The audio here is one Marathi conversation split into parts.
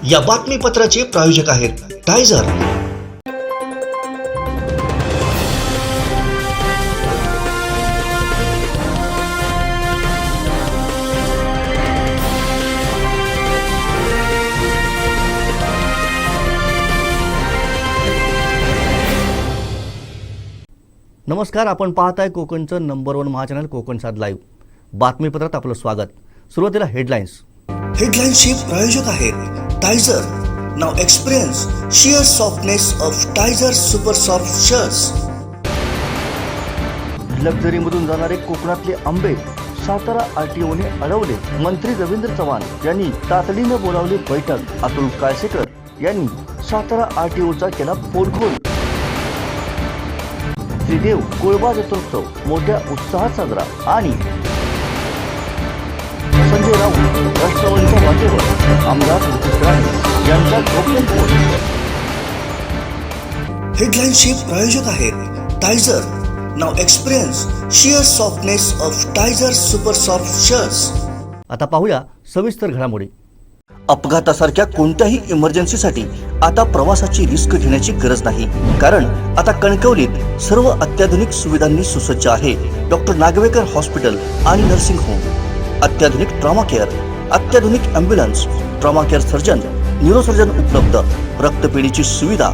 या बातमीपत्राचे प्रायोजक आहेत टायझर. नमस्कार, आपण पाहताय कोकणचं नंबर 1 महाचॅनल कोकण सात लाईव्ह. बातमीपत्रात आपलं स्वागत. सुरुवातीला हेडलाईन्स. हेडलाईन्सचे प्रायोजक आहेत टायझर. नाव experience sheer softness of Tyzer super soft shirts. लक्झरीमधून जाणारे कोकणातले आंबे सातारा आरटीओने अडवले. मंत्री रवींद्र चव्हाण यांनी तातडीनं बोलावली बैठक. अतुल काळसेकर यांनी सातारा आरटीओचा केला पोलखोल. श्रीदेव कोळबा जत्रोत्सव मोठ्या उत्साहात साजरा. आणि संजय राऊत राष्ट्रवादीचा वाटेवर आमदार नितेश राणे यांचा गोपनीय फोन. हेडलाईन्सचे प्रायोजक आहेत टायझर. नाव experience sheer softness of Tyzer super soft shirts. आता पाहूया सविस्तर घडामोडी. अपघातासारख्या कोणत्याही इमर्जन्सीसाठी आता प्रवासाची रिस्क घेण्याची गरज नाही, कारण आता कणकवलीत सर्व अत्याधुनिक सुविधांनी सुसज्ज आहे. डॉक्टर नागवेकर हॉस्पिटल आणि नर्सिंग होम. अत्याधुनिक ट्रॉमा केअर, अत्याधुनिक ambulance, trauma care surgeon, neurosurgeon उपलब्ध. रक्तपेढीची सुविधा.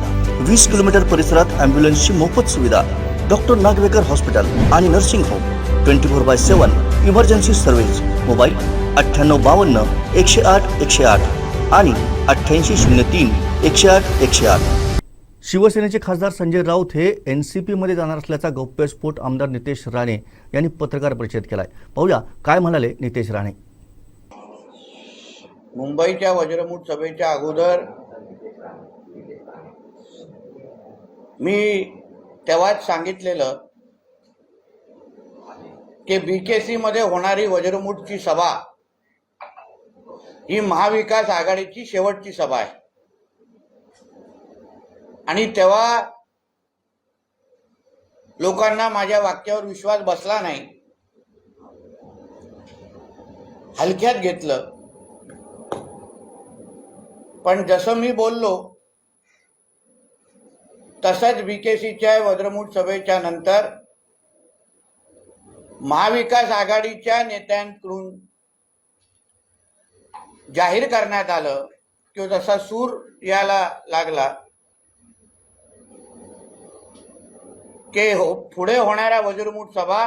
20 किलोमीटर परिसरात ॲम्ब्युलन्सची मोफत सुविधा. डॉक्टर नागवेकर हॉस्पिटल आणि nursing home. 24/7 emergency service. Mobile 9852 108 108 आणि 8803 108 108. शिवसेनेचे खासदार संजय राऊत हे एनसीपी मध्ये जाणार असल्याचा गौप्यस्फोट आमदार नितेश राणे यांनी पत्रकार परिषदेत केलाय. पाहूया काय म्हणाले नितेश राणे. मुंबईच्या वज्रमूठ सभेच्या अगोदर मी तेव्हाच सांगितलेलं की बीकेसी मध्ये होणारी वज्रमूठची सभा ही महाविकास आघाडीची शेवटची सभा आहे. आणि तेव्हा लोकांना माझ्या वाक्यावर विश्वास बसला नाही, हलक्यात घेतलं. पण जसं मी बोललो तसंच बीकेसीच्या वज्रमूठ सभेच्या नंतर महाविकास आघाडीच्या नेत्यांकडून जाहीर करण्यात आलं की जसा सूर यायला लागला की पुढे होणाऱ्या वज्रमूठ सभा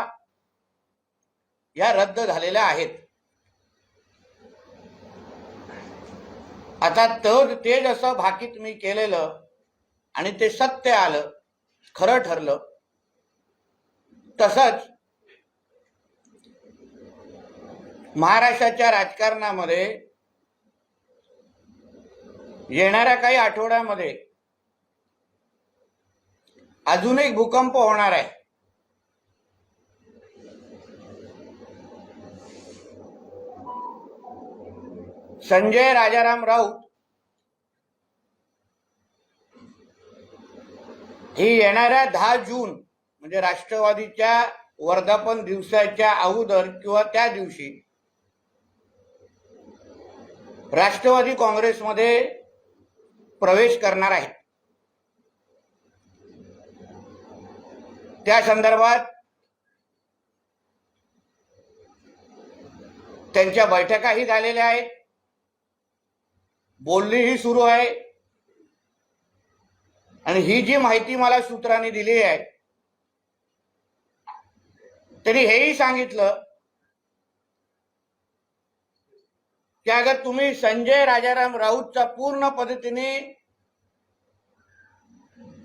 या रद्द झालेल्या आहेत. आता ते जसं भाकीत मी केलेलं आणि ते सत्य आलं, खरं ठरलं, तसंच महाराष्ट्राच्या राजकारणामध्ये येणाऱ्या काही आठवड्यामध्ये अजून एक भूकंप होणार आहे. संजय राजाराम राऊत ही येणाऱ्या 10 जून म्हणजे राष्ट्रवादीच्या वर्धापन दिवसाच्या अगोदर किंवा त्या दिवशी राष्ट्रवादी काँग्रेसमध्ये प्रवेश करणार आहे. त्या संदर्भात त्यांच्या बैठकाही झालेल्या आहेत, बोलणीही सुरू आहे. आणि ही जी माहिती मला सूत्रांनी दिली आहे त्यांनी हेही सांगितलं की अगर तुम्ही संजय राजाराम राऊतचा पूर्ण पद्धतीने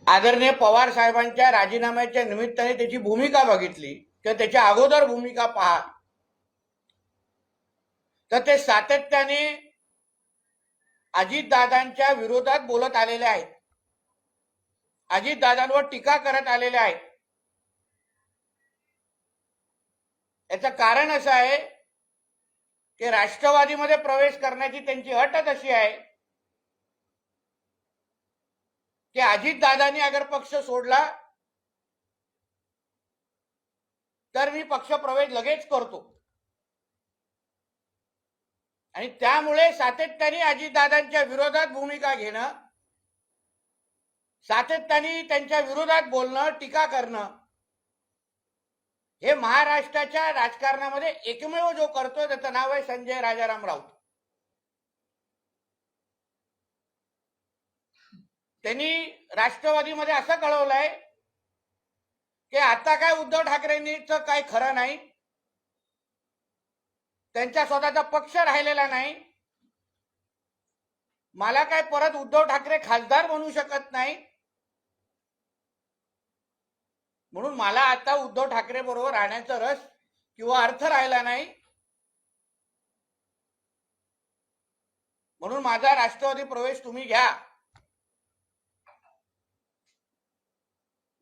आदरणीय पवार साहेबांच्या राजीनाम्याच्या निमित्ताने त्याची भूमिका बघितली किंवा त्याच्या अगोदर भूमिका पहा तर ते सातत्याने अजितदादांच्या विरोधात बोलत आलेले आहेत, अजितदादांवर टीका करत आलेले आहेत. याचं कारण असं आहे की राष्ट्रवादीमध्ये प्रवेश करण्याची त्यांची अटच अशी आहे की अजितदादांनी अगर पक्ष सोडला तर मी पक्ष प्रवेश लगेच करतो. आणि त्यामुळे सातत्याने अजितदादांच्या विरोधात भूमिका घेणं, सातत्याने त्यांच्या विरोधात बोलणं, टीका करणं, हे महाराष्ट्राच्या राजकारणामध्ये एकमेव जो करतोय त्याचं नाव आहे संजय राजाराम राऊत. त्यांनी राष्ट्रवादीमध्ये असं कळवलंय की आता काय उद्धव ठाकरेंचं काय खरं नाही, त्यांचा स्वतःचा पक्ष राहिलेला नाही, मला काय परत उद्धव ठाकरे खासदार बनू शकत नाही, म्हणून मला आता उद्धव ठाकरे बरोबर राहण्याचा रस किंवा अर्थ राहिला नाही, म्हणून माझा राष्ट्रवादी प्रवेश तुम्ही घ्या.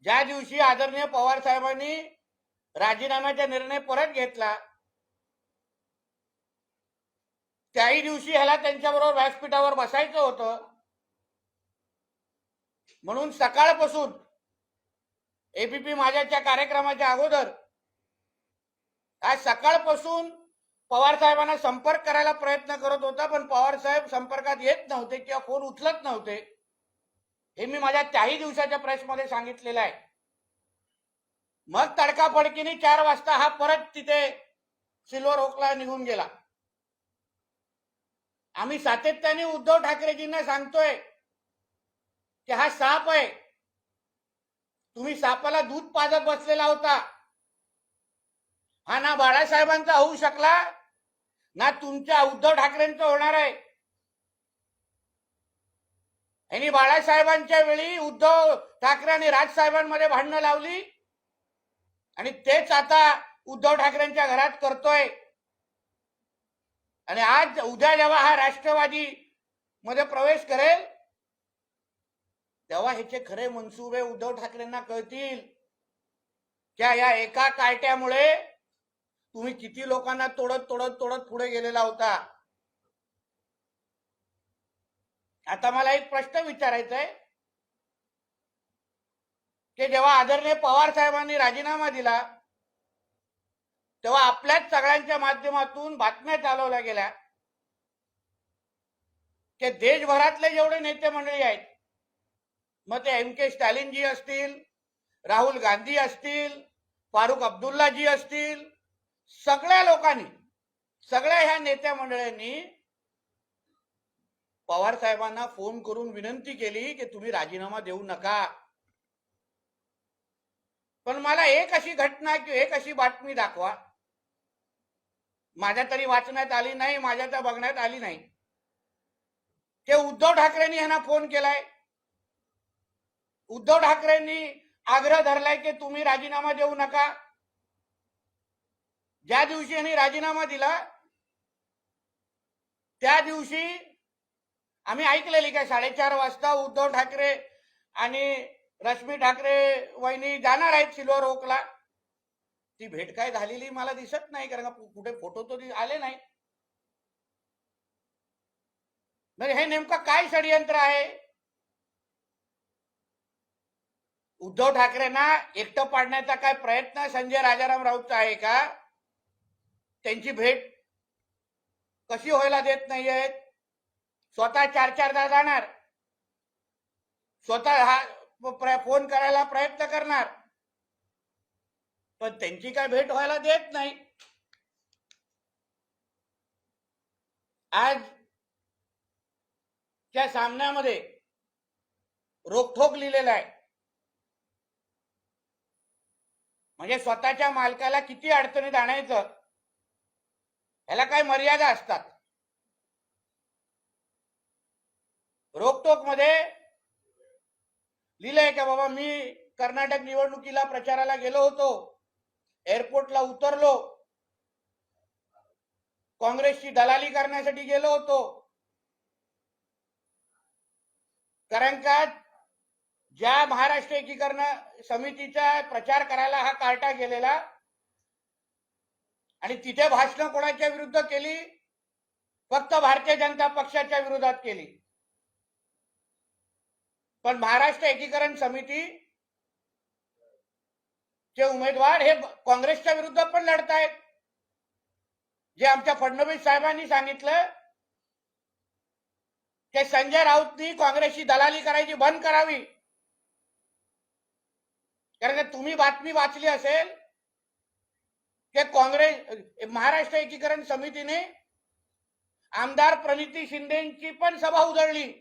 ज्या दिवशी आदरणीय पवार साहेबांनी राजीनाम्याचा निर्णय परत घेतला त्याही दिवशी ह्याला त्यांच्याबरोबर व्यासपीठावर बसायचं होतं, म्हणून सकाळपासून एबीपी माझ्याच्या कार्यक्रमाच्या अगोदर आज सकाळपासून पवार साहेबांना संपर्क करायला प्रयत्न करत होता, पण पवार साहेब संपर्कात येत नव्हते किंवा फोन उचलत नव्हते. हे मी माझ्या त्याही दिवसाच्या प्रेसमध्ये सांगितलेलं आहे. मग तडकाफडकीने 4 वाजता हा परत तिथे सिल्वर ओकला निघून गेला. आम्ही सातत्याने उद्धव ठाकरेजींना सांगतोय की हा साप आहे, तुम्ही सापाला दूध पाजत बसलेला होता, हा ना बाळासाहेबांचा होऊ शकला ना तुमच्या उद्धव ठाकरेंचं होणार आहे. यांनी बाळासाहेबांच्या वेळी उद्धव ठाकरे आणि राजसाहेबांमध्ये भांडणं लावली आणि तेच आता उद्धव ठाकरेंच्या घरात करतोय. आणि आज उद्या जेव्हा हा राष्ट्रवादी मध्ये प्रवेश करेल तेव्हा ह्याचे खरे मनसुबे उद्धव ठाकरेंना कळतील. क्या या एका कार्ट्यामुळे तुम्ही किती लोकांना तोडत तोडत तोडत पुढे गेलेला होता. आता मला एक प्रश्न विचारायचा आहे की जेव्हा आदरणीय पवार साहेबांनी राजीनामा दिला तेव्हा आपल्याच सगळ्यांच्या माध्यमातून बातम्या चालवल्या गेल्या की देशभरातले जेवढे नेते मंडळी आहेत, मग ते MK स्टॅलिनजी असतील, राहुल गांधी असतील, फारुख अब्दुल्लाजी असतील, सगळ्या लोकांनी, सगळ्या ह्या नेत्या मंडळींनी पवार साहेबांना फोन करून विनंती केली की तुम्ही राजीनामा देऊ नका. पण मला एक अशी घटना किंवा एक अशी बातमी दाखवा, माझ्या तरी वाचण्यात आली नाही, माझ्या तर बघण्यात आली नाही, की उद्धव ठाकरेंनी यांना फोन केलाय, उद्धव ठाकरेंनी आग्रह धरलाय की तुम्ही राजीनामा देऊ नका. ज्या दिवशी यांनी राजीनामा दिला त्या दिवशी आम्ही ऐकलेली की 4:30 वाजता उद्धव ठाकरे आणि रश्मी ठाकरे वहिनी जाणार आहेत सिल्वर ओकला. ती भेट काय झालेली मला दिसत नाही, कारण कुठे फोटो तर आले नाही. म्हणजे हे नेमकं काय षडयंत्र आहे? उद्धव ठाकरेंना एकटं पाडण्याचा काय प्रयत्न संजय राजाराम राऊतचा आहे का? त्यांची भेट कशी व्हायला देत नाहीयेत? स्वतः 4-4दा जाणार, स्वतः हा फोन करायला प्रयत्न करणार, पण त्यांची काय भेट व्हायला देत नाही. आज त्या सामन्यामध्ये रोखोक लिहिलेला आहे. म्हणजे स्वतःच्या मालकाला किती अडचणीत आणायचं ह्याला काय मर्यादा असतात. रोकटोक मध्ये लिहिलंय का बाबा मी कर्नाटक निवडणुकीला प्रचाराला गेलो होतो, एअरपोर्टला उतरलो, काँग्रेसची दलाली करण्यासाठी गेलो होतो, कारण का ज्या महाराष्ट्र एकीकरण समितीचा प्रचार करायला हा कार्टा गेलेला आणि तिथे भाषण कोणाच्या विरुद्ध केली? फक्त भारतीय जनता पक्षाच्या विरोधात केली. पण महाराष्ट्र एकीकरण समिती चे उमेदवार हे काँग्रेसच्या विरुद्ध पण लढतायत. जे आमच्या फडणवीस साहेबांनी सांगितलं की संजय राऊतनी काँग्रेसची दलाली करायची बंद करावी. कारण तुम्ही बातमी वाचली असेल की काँग्रेस महाराष्ट्र एकीकरण समितीने आमदार प्रणिती शिंदेची पण सभा उधळली.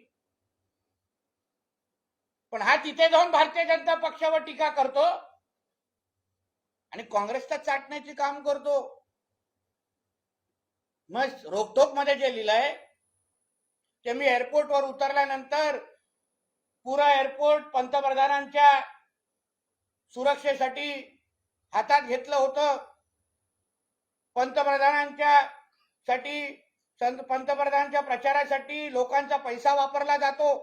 पण हा तिथे जाऊन भारतीय जनता पक्षावर टीका करतो आणि काँग्रेसचा चाटण्याचे काम करतो. मग रोकटोक मध्ये जे लिहिलंय ते मी एअरपोर्टवर उतरल्यानंतर पुरा एअरपोर्ट पंतप्रधानांच्या सुरक्षेसाठी हातात घेतलं होतं. पंतप्रधानांच्या प्रचारासाठी लोकांचा पैसा वापरला जातो.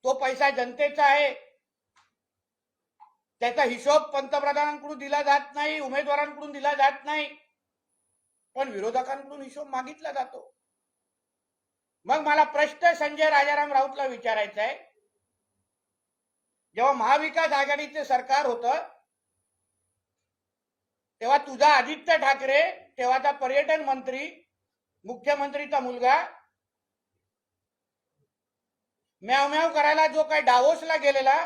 तो पैसा जनतेचा आहे. त्याचा हिशोब पंतप्रधानांकडून दिला जात नाही, उमेदवारांकडून दिला जात नाही, पण विरोधकांकडून हिशोब मागितला जातो. मग मला प्रश्न संजय राजाराम राऊतला विचारायचा आहे, जेव्हा महाविकास आघाडीचे सरकार होतं तेव्हा तुझा आदित्य ठाकरे, तेव्हाचा पर्यटन मंत्री, मुख्यमंत्रीचा मुलगा, म्याव म्याव करायला जो काही डावोसला गेलेला,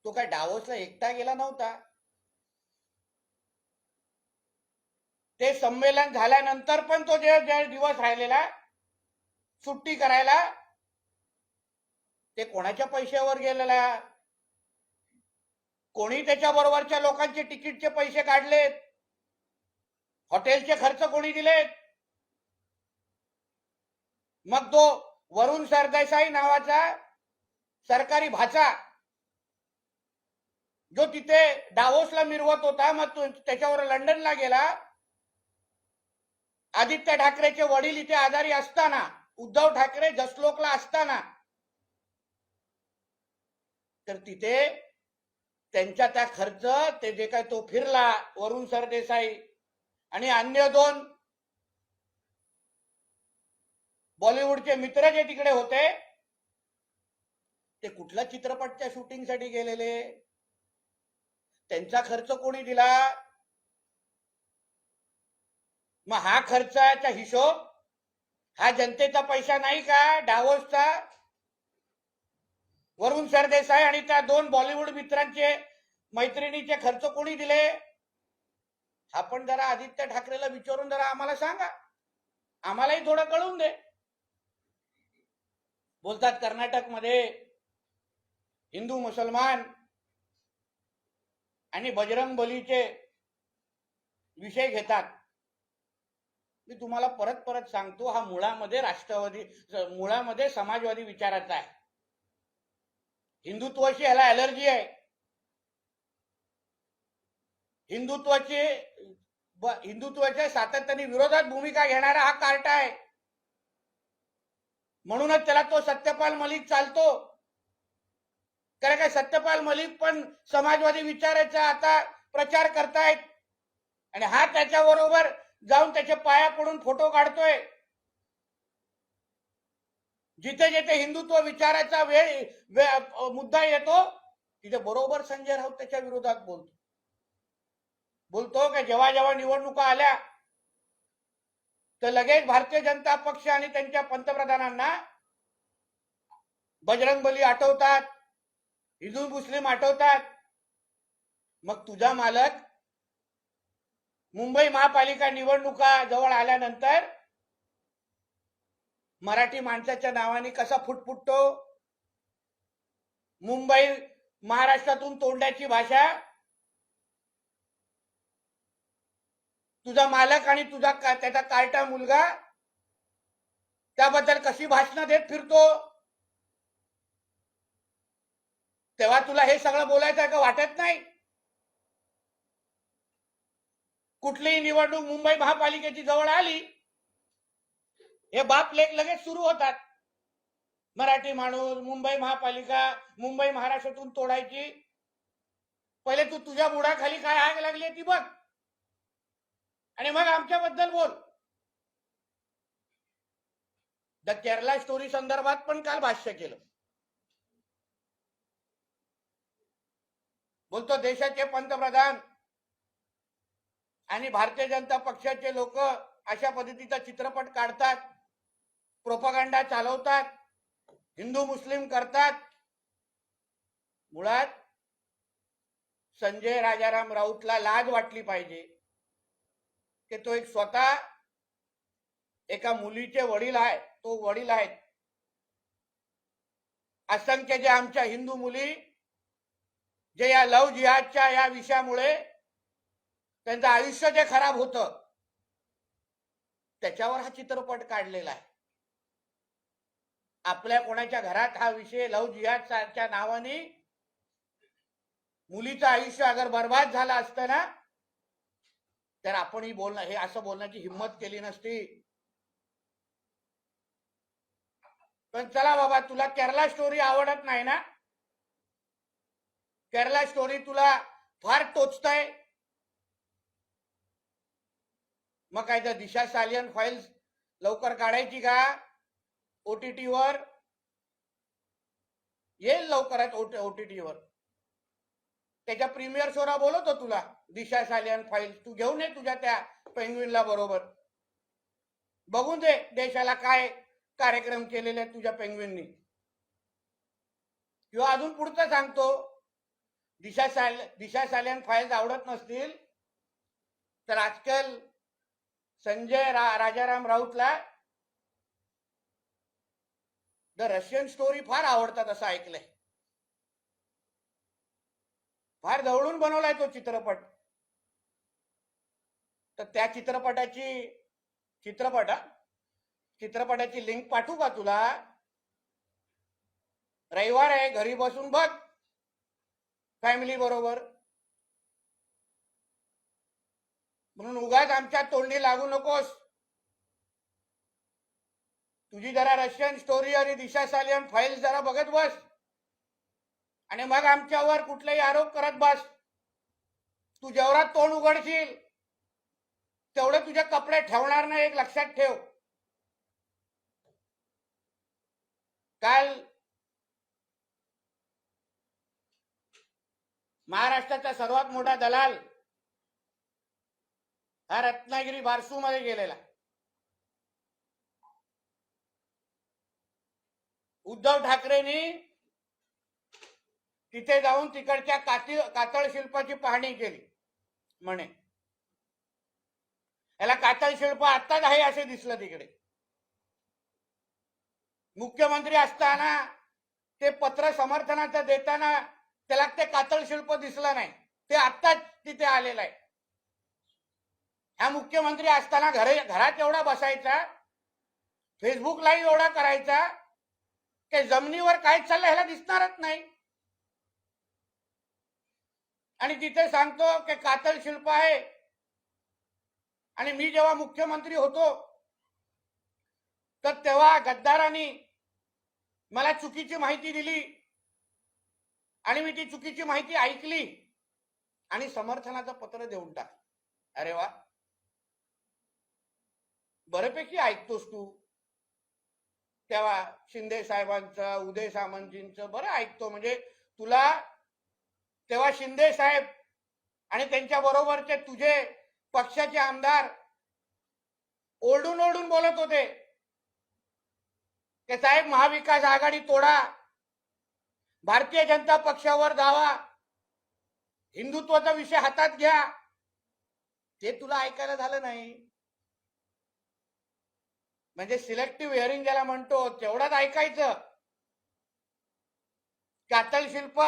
तो काय डावोसला एकटा गेला नव्हता. ते संमेलन झाल्यानंतर पण तो जे दिवस राहिलेला सुट्टी करायला, ते कोणाच्या पैशावर गेलेला? कोणी त्याच्या बरोबरच्या लोकांचे तिकीटचे पैसे काढलेत? हॉटेलचे खर्च कोणी दिलेत? मग तो वरुण सरदेसाई नावाचा सरकारी भाचा जो तिथे डावोसला मिरवत होता, मग त्याच्यावर लंडनला गेला. आदित्य ठाकरेचे वडील इथे आजारी असताना, उद्धव ठाकरे जसलोकला असताना, तर तिथे त्यांच्या त्या खर्च, ते जे काय तो फिरला वरुण सरदेसाई आणि अन्य दोन बॉलिवूडचे मित्र जे तिकडे होते, ते कुठल्या चित्रपटच्या शूटिंगसाठी गेलेले? त्यांचा खर्च कोणी दिला? मग हा खर्चाचा हिशोब हा जनतेचा पैसा नाही का? डावोसचा वरुण सरदेसाई आणि त्या दोन बॉलिवूड मित्रांचे मैत्रिणीचे खर्च कोणी दिले? हा पण जरा आदित्य ठाकरेला विचारून जरा आम्हाला सांगा, आम्हालाही थोडं कळून दे. बोलतात कर्नाटकमध्ये हिंदू मुसलमान आणि बजरंग बलीचे विषय घेतात. मी तुम्हाला परत परत सांगतो, हा मुळामध्ये समाजवादी विचाराचा आहे. हिंदुत्वाची याला ॲलर्जी आहे. हिंदुत्वाच्या सातत्याने विरोधात भूमिका घेणारा हा कार्टा आहे. म्हणूनच त्याला तो सत्यपाल मलिक चालतो. कारण काय, सत्यपाल मलिक पण समाजवादी विचाराचा आता प्रचार करतायत आणि हा त्याच्याबरोबर जाऊन त्याच्या पाया पडून फोटो काढतोय. जिथे जिथे हिंदुत्व विचाराचा मुद्दा येतो तिथे बरोबर संजय राऊत त्याच्या विरोधात बोलतो की जेव्हा जेव्हा निवडणुका आल्या तर लगेच भारतीय जनता पक्ष आणि त्यांच्या पंतप्रधानांना बजरंगबली आठवतात, हिंदू मुस्लिम आठवतात. मग तुझा मालक मुंबई महापालिका निवडणुका जवळ आल्यानंतर मराठी माणसाच्या नावाने कसा फुटफुटतो? मुंबई महाराष्ट्रातून तोंडाची भाषा तुझा मालक आणि त्याचा कार्टा मुलगा त्याबद्दल कशी भाषणं देत फिरतो? तेव्हा तुला हे सगळं बोलायचं का वाटत नाही? कुठलीही निवडणूक मुंबई महापालिकेची जवळ आली, हे बाप लेख लगेच सुरू होतात. मराठी माणूस, मुंबई महापालिका, मुंबई महाराष्ट्रातून तोडायची. पहिले तू तुझ्या बुडाखाली काय आग लागली ती बघ आणि मग आमच्याबद्दल बोल. द केरला स्टोरी संदर्भात पण काल भाष्य केलं. बोलतो देशाचे पंतप्रधान आणि भारतीय जनता पक्षाचे लोक अशा पद्धतीचा चित्रपट काढतात, प्रोपागंडा चालवतात, हिंदू मुस्लिम करतात. मुळात संजय राजाराम राऊतला लाज वाटली पाहिजे की तो एक स्वतः एका मुलीचे वडील आहे, तो वडील आहेत. असंख्य जे आमच्या हिंदू मुली जे या लव जिहादच्या या विषयामुळे त्यांचं आयुष्य जे खराब होतं त्याच्यावर हा चित्रपट काढलेला आहे. आपल्या कोणाच्या घरात हा विषय लव जिहादच्या नावाने मुलीचं आयुष्य अगर बर्बाद झालं असतं ना तर आपणही हे असं बोलण्याची हिंमत केली नसती. पण चला बाबा, तुला केरला स्टोरी आवडत नाही ना, केरला स्टोरी तुला फार टोचतंय, मग काय तर दिशा सालियन फाईल्स लवकर काढायची का? OTT वर येईल लवकरच, OTT वर त्याच्या प्रीमियर शोला बोलवतो तुला. दिशा सालियन फाईल्स तू घेऊन ये तुझ्या त्या पेंग्विनला बरोबर, बघून दे देशाला काय कार्यक्रम केलेले तुझ्या पेंग्विननी. किंवा अजून पुढचं सांगतो, दिशा सालियन फाईल्स आवडत नसतील तर आजकाल संजय राजाराम राऊतला द रशियन स्टोरी फार आवडतात असं ऐकलंय. फार जवळून बनवलाय तो चित्रपट. तर त्या चित्रपटाची लिंक पाठवू का तुला? रविवार आहे, घरी बसून बघ फॅमिली बरोबर. म्हणून उगाच आमच्या तोंडी लागू नकोस. तुझी जरा रशियन स्टोरी आणि दिशा सालियन फाईल जरा बघत बस आणि मग आमच्यावर कुठलेही आरोप करत बस. तू जेवढा तोंड उघडशील तेवढे तुझे कपडे ठेवणार नाही, एक लक्षात ठेव. काल महाराष्ट्राचा सर्वात मोठा दलाल हा रत्नागिरी बारसू मध्ये गेलेला. उद्धव ठाकरेंनी तिथे जाऊन तिकडच्या कातळ शिल्पाची पाहणी केली. म्हणे याला कातळ शिल्प आत्ताच आहे असे दिसलं तिकडे. मुख्यमंत्री असताना ते पत्र समर्थनाचं देताना त्याला ते कातळ शिल्प दिसलं नाही, ते आत्ताच तिथे आलेलं आहे. हा मुख्यमंत्री असताना घरात एवढा बसायचा, फेसबुक लाईव्ह एवढा करायचा की जमिनीवर काय चाललंय ह्याला दिसणारच नाही. आणि तिथे सांगतो की कातळ शिल्प आहे. आणि मी जेव्हा मुख्यमंत्री होतो तर तेव्हा गद्दारांनी मला चुकीची माहिती दिली आणि मी ती चुकीची माहिती ऐकली आणि समर्थनाचं पत्र देऊन टाकलं. अरे वा, बऱ्यापैकी ऐकतोस तू. तेव्हा शिंदे साहेबांचं, उदय सामंतजींचं बरं ऐकतो. म्हणजे तुला तेव्हा शिंदे साहेब आणि त्यांच्या बरोबरचे तुझे पक्षाचे आमदार ओरडून ओरडून बोलत होते की साहेब महाविकास आघाडी तोडा, भारतीय जनता पक्षावर जावा, हिंदुत्वाचा विषय हातात घ्या. ते तुला ऐकायला झालं नाही. म्हणजे सिलेक्टिव्ह हिअरिंग ज्याला म्हणतो तेवढंच ऐकायचं. कातळ शिल्प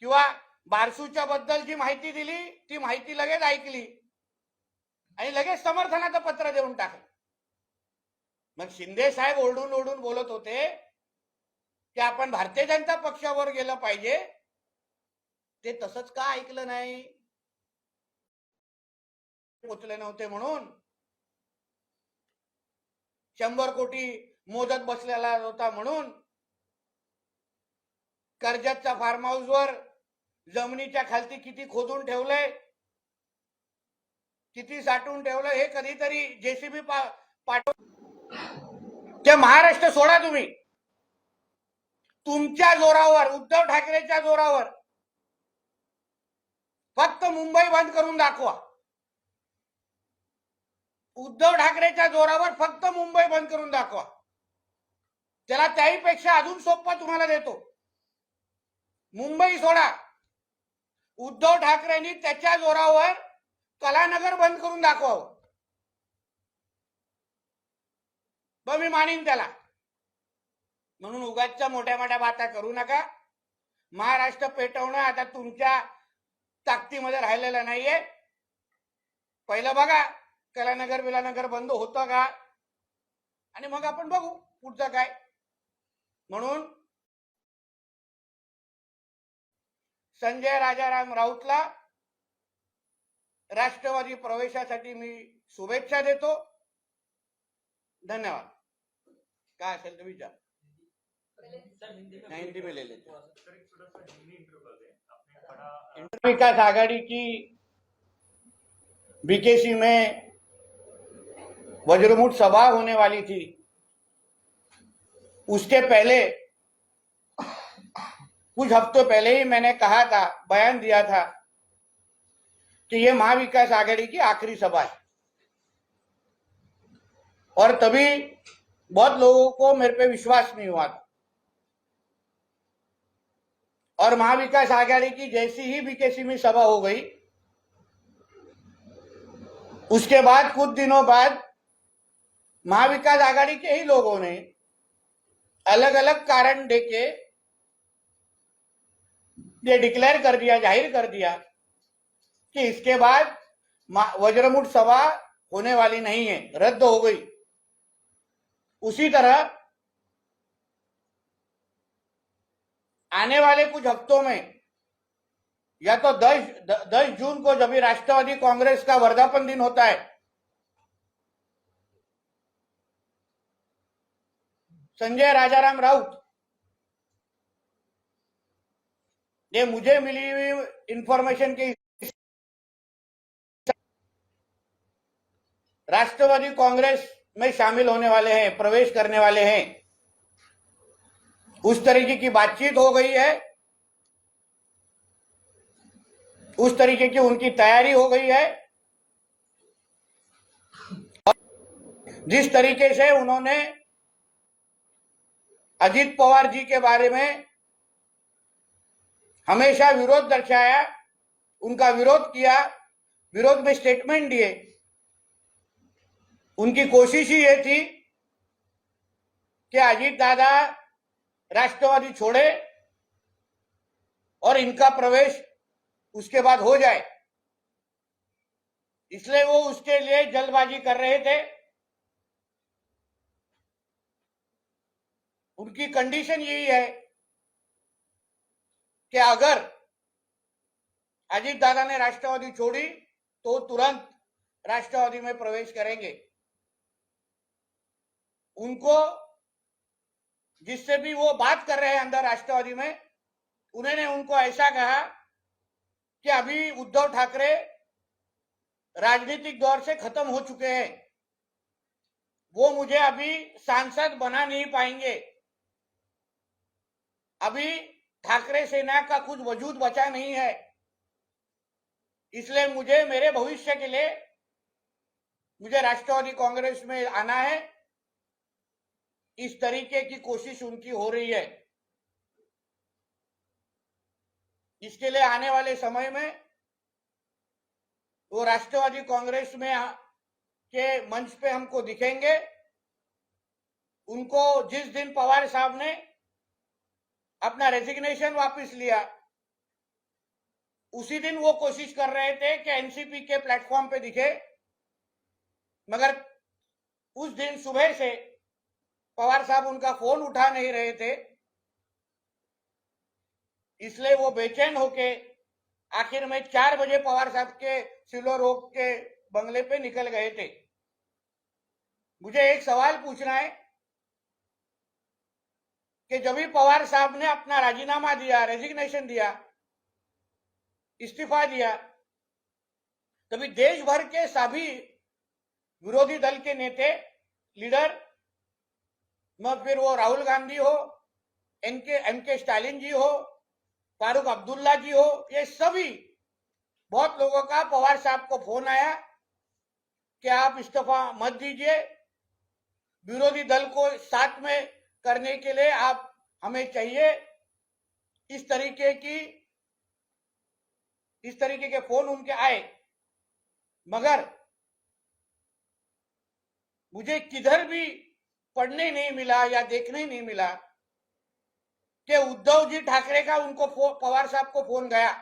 किंवा बारसूच्या बद्दल जी माहिती दिली ती माहिती लगेच ऐकली आणि लगेच समर्थनाचं पत्र देऊन टाकलं. मग शिंदे साहेब ओरडून ओरडून बोलत होते की आपण भारतीय जनता पक्षावर गेलं पाहिजे, ते तसंच का ऐकलं नाही? पोचले नव्हते म्हणून 100 कोटी मोजत बसलेला होता म्हणून कर्जतच्या फार्म हाऊस वर जमिनीच्या खालती किती खोदून ठेवलंय, किती साठवून ठेवलं हे कधीतरी JCB पाठव. ते महाराष्ट्र सोडा तुम्ही, तुमच्या जोरावर, उद्धव ठाकरेच्या जोरावर फक्त मुंबई बंद करून दाखवा. उद्धव ठाकरेच्या जोरावर फक्त मुंबई बंद करून दाखवा. त्याला त्याहीपेक्षा अजून सोपं तुम्हाला देतो. मुंबई सोडा, उद्धव ठाकरेंनी त्याच्या जोरावर कलानगर बंद करून दाखवावं, मग मी मानीन त्याला. म्हणून उगाचच्या मोठ्या मोठ्या बाता करू नका. महाराष्ट्र पेटवणं आता तुमच्या ताकदीमध्ये राहिलेलं नाहीये. पहिलं बघा कलानगर बिलानगर बंद होतं का, आणि मग आपण बघू पुढचं काय. म्हणून संजय राजाराम राऊतला राष्ट्रवादी प्रवेशासाठी मी शुभेच्छा देतो. धन्यवाद. काय असेल तर विचार. हिंदी में ले लेते. विकास आघाड़ी की बीकेसी में वज्रमुठ सभा होने वाली थी. उसके पहले कुछ हफ्तों पहले ही मैंने कहा था, बयान दिया था कि ये महाविकास आघाड़ी की आखिरी सभा है. और तभी बहुत लोगों को मेरे पे विश्वास नहीं हुआ था. और महाविकास आघाड़ी की जैसी ही बीकेसी में सभा हो गई, उसके बाद कुछ दिनों बाद महाविकास आघाड़ी के ही लोगों ने अलग अलग कारण देके ये डिक्लेयर कर दिया, जाहिर कर दिया कि इसके बाद वज्रमुठ सभा होने वाली नहीं है, रद्द हो गई. उसी तरह आने वाले कुछ हफ्तों में या तो 10 जून को जब राष्ट्रवादी कांग्रेस का वर्धापन दिन होता है, संजय राजाराम राउत, ये मुझे मिली हुई इंफॉर्मेशन के राष्ट्रवादी कांग्रेस में शामिल होने वाले हैं, प्रवेश करने वाले हैं. उस तरीके की बातचीत हो गई है, उस तरीके की उनकी तैयारी हो गई है. जिस तरीके से उन्होंने अजित पवार जी के बारे में हमेशा विरोध दर्शाया, उनका विरोध किया, विरोध में स्टेटमेंट दिए, उनकी कोशिश ही ये थी कि अजीत दादा राष्ट्रवादी छोड़े और इनका प्रवेश उसके बाद हो जाए. इसलिए वो उसके लिए जल्दबाजी कर रहे थे. उनकी कंडीशन यही है कि अगर अजीत दादा ने राष्ट्रवादी छोड़ी तो तुरंत राष्ट्रवादी में प्रवेश करेंगे. उनको जिससे भी वो बात कर रहे हैं अंदर राष्ट्रवादी में, उन्होंने उनको ऐसा कहा कि अभी उद्धव ठाकरे राजनीतिक दौर से खत्म हो चुके हैं, वो मुझे अभी सांसद बना नहीं पाएंगे, अभी ठाकरे सेना का कुछ वजूद बचा नहीं है, इसलिए मुझे मेरे भविष्य के लिए मुझे राष्ट्रवादी कांग्रेस में आना है. इस तरीके की कोशिश उनकी हो रही है. इसके लिए आने वाले समय में वो राष्ट्रवादी कांग्रेस में के मंच पे हमको दिखेंगे. उनको जिस दिन पवार साहब ने अपना रेजिग्नेशन वापस लिया, उसी दिन वो कोशिश कर रहे थे कि एनसीपी के प्लेटफॉर्म पे दिखे, मगर उस दिन सुबह से पवार साहब उनका फोन उठा नहीं रहे थे. इसलिए वो बेचैन होके आखिर में 4 बजे पवार साहब के सिल्वर रोड के बंगले पे निकल गए थे. मुझे एक सवाल पूछना है कि जब भी पवार साहब ने अपना राजीनामा दिया, रेजिग्नेशन दिया, इस्तीफा दिया, तभी देश भर के सभी विरोधी दल के नेते, लीडर, मग फिर वो राहुल गांधी हो, एमके स्टालिन जी हो, फारूक अब्दुल्ला जी हो, ये सभी बहुत लोगों का पवार साहब को फोन आया कि आप इस्तीफा मत दीजिए, विरोधी दल को साथ में करने के लिए आप हमें चाहिए। इस तरीके के फोन उनके आए, मगर मुझे किधर भी पढ़ने नहीं मिला या देखने नहीं मिला कि उद्धव जी ठाकरे का उनको पवार साहब को फोन गया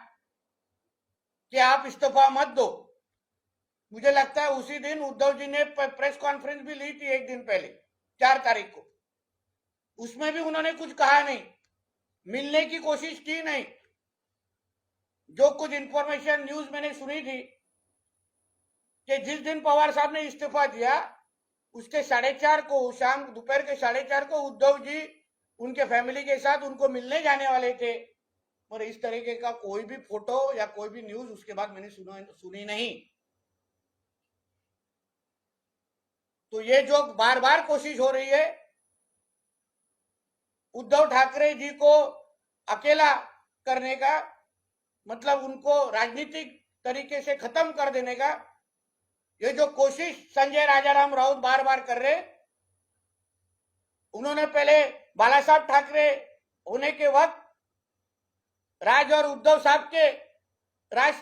कि आप इस्तीफा मत दो। मुझे लगता है उसी दिन उद्धव जी ने प्रेस कॉन्फ्रेंस भी ली थी, एक दिन पहले 4 तारीख को। उसमें भी उन्होंने कुछ कहा नहीं, मिलने की कोशिश की नहीं। जो कुछ इंफॉर्मेशन न्यूज मैंने सुनी थी कि जिस दिन पवार साहब ने इस्तीफा दिया उसके 4:30 को, शाम दोपहर के 4:30 को उद्धव जी उनके फैमिली के साथ उनको मिलने जाने वाले थे, पर इस तरीके का कोई भी फोटो या कोई भी न्यूज उसके बाद मैंने सुनी नहीं। तो ये जो बार बार कोशिश हो रही है उद्धव ठाकरे जी को अकेला करने का, मतलब उनको राजनीतिक तरीके से खत्म कर देने का, ये जो कोशिश संजय राजाराम राउत बार बार कर रहे। उन्होंने पहले बाला साहब ठाकरे होने के वक्त राज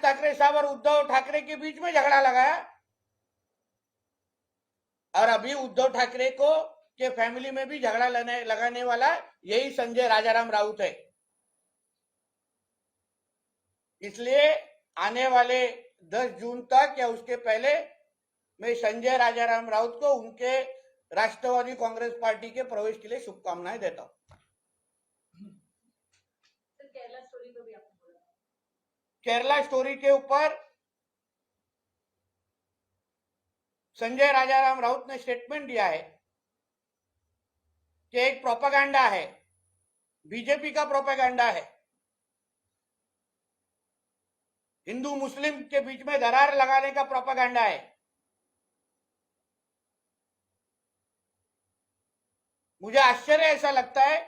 ठाकरे साहब और उद्धव ठाकरे के बीच में झगड़ा लगाया, और अभी उद्धव ठाकरे को के फैमिली में भी झगड़ा लगाने वाला यही संजय राजाराम राउत है। इसलिए आने वाले 10 जून तक या उसके पहले मैं संजय राजाराम राउत को उनके राष्ट्रवादी कांग्रेस पार्टी के प्रवेश के लिए शुभकामनाएं देता हूं। केरला स्टोरी के ऊपर संजय राजाराम राउत ने स्टेटमेंट दिया है कि एक प्रोपेगेंडा है, बीजेपी का प्रोपेगेंडा है, हिंदू मुस्लिम के बीच में दरार लगाने का प्रोपेगेंडा है। मुझे आश्चर्य ऐसा लगता है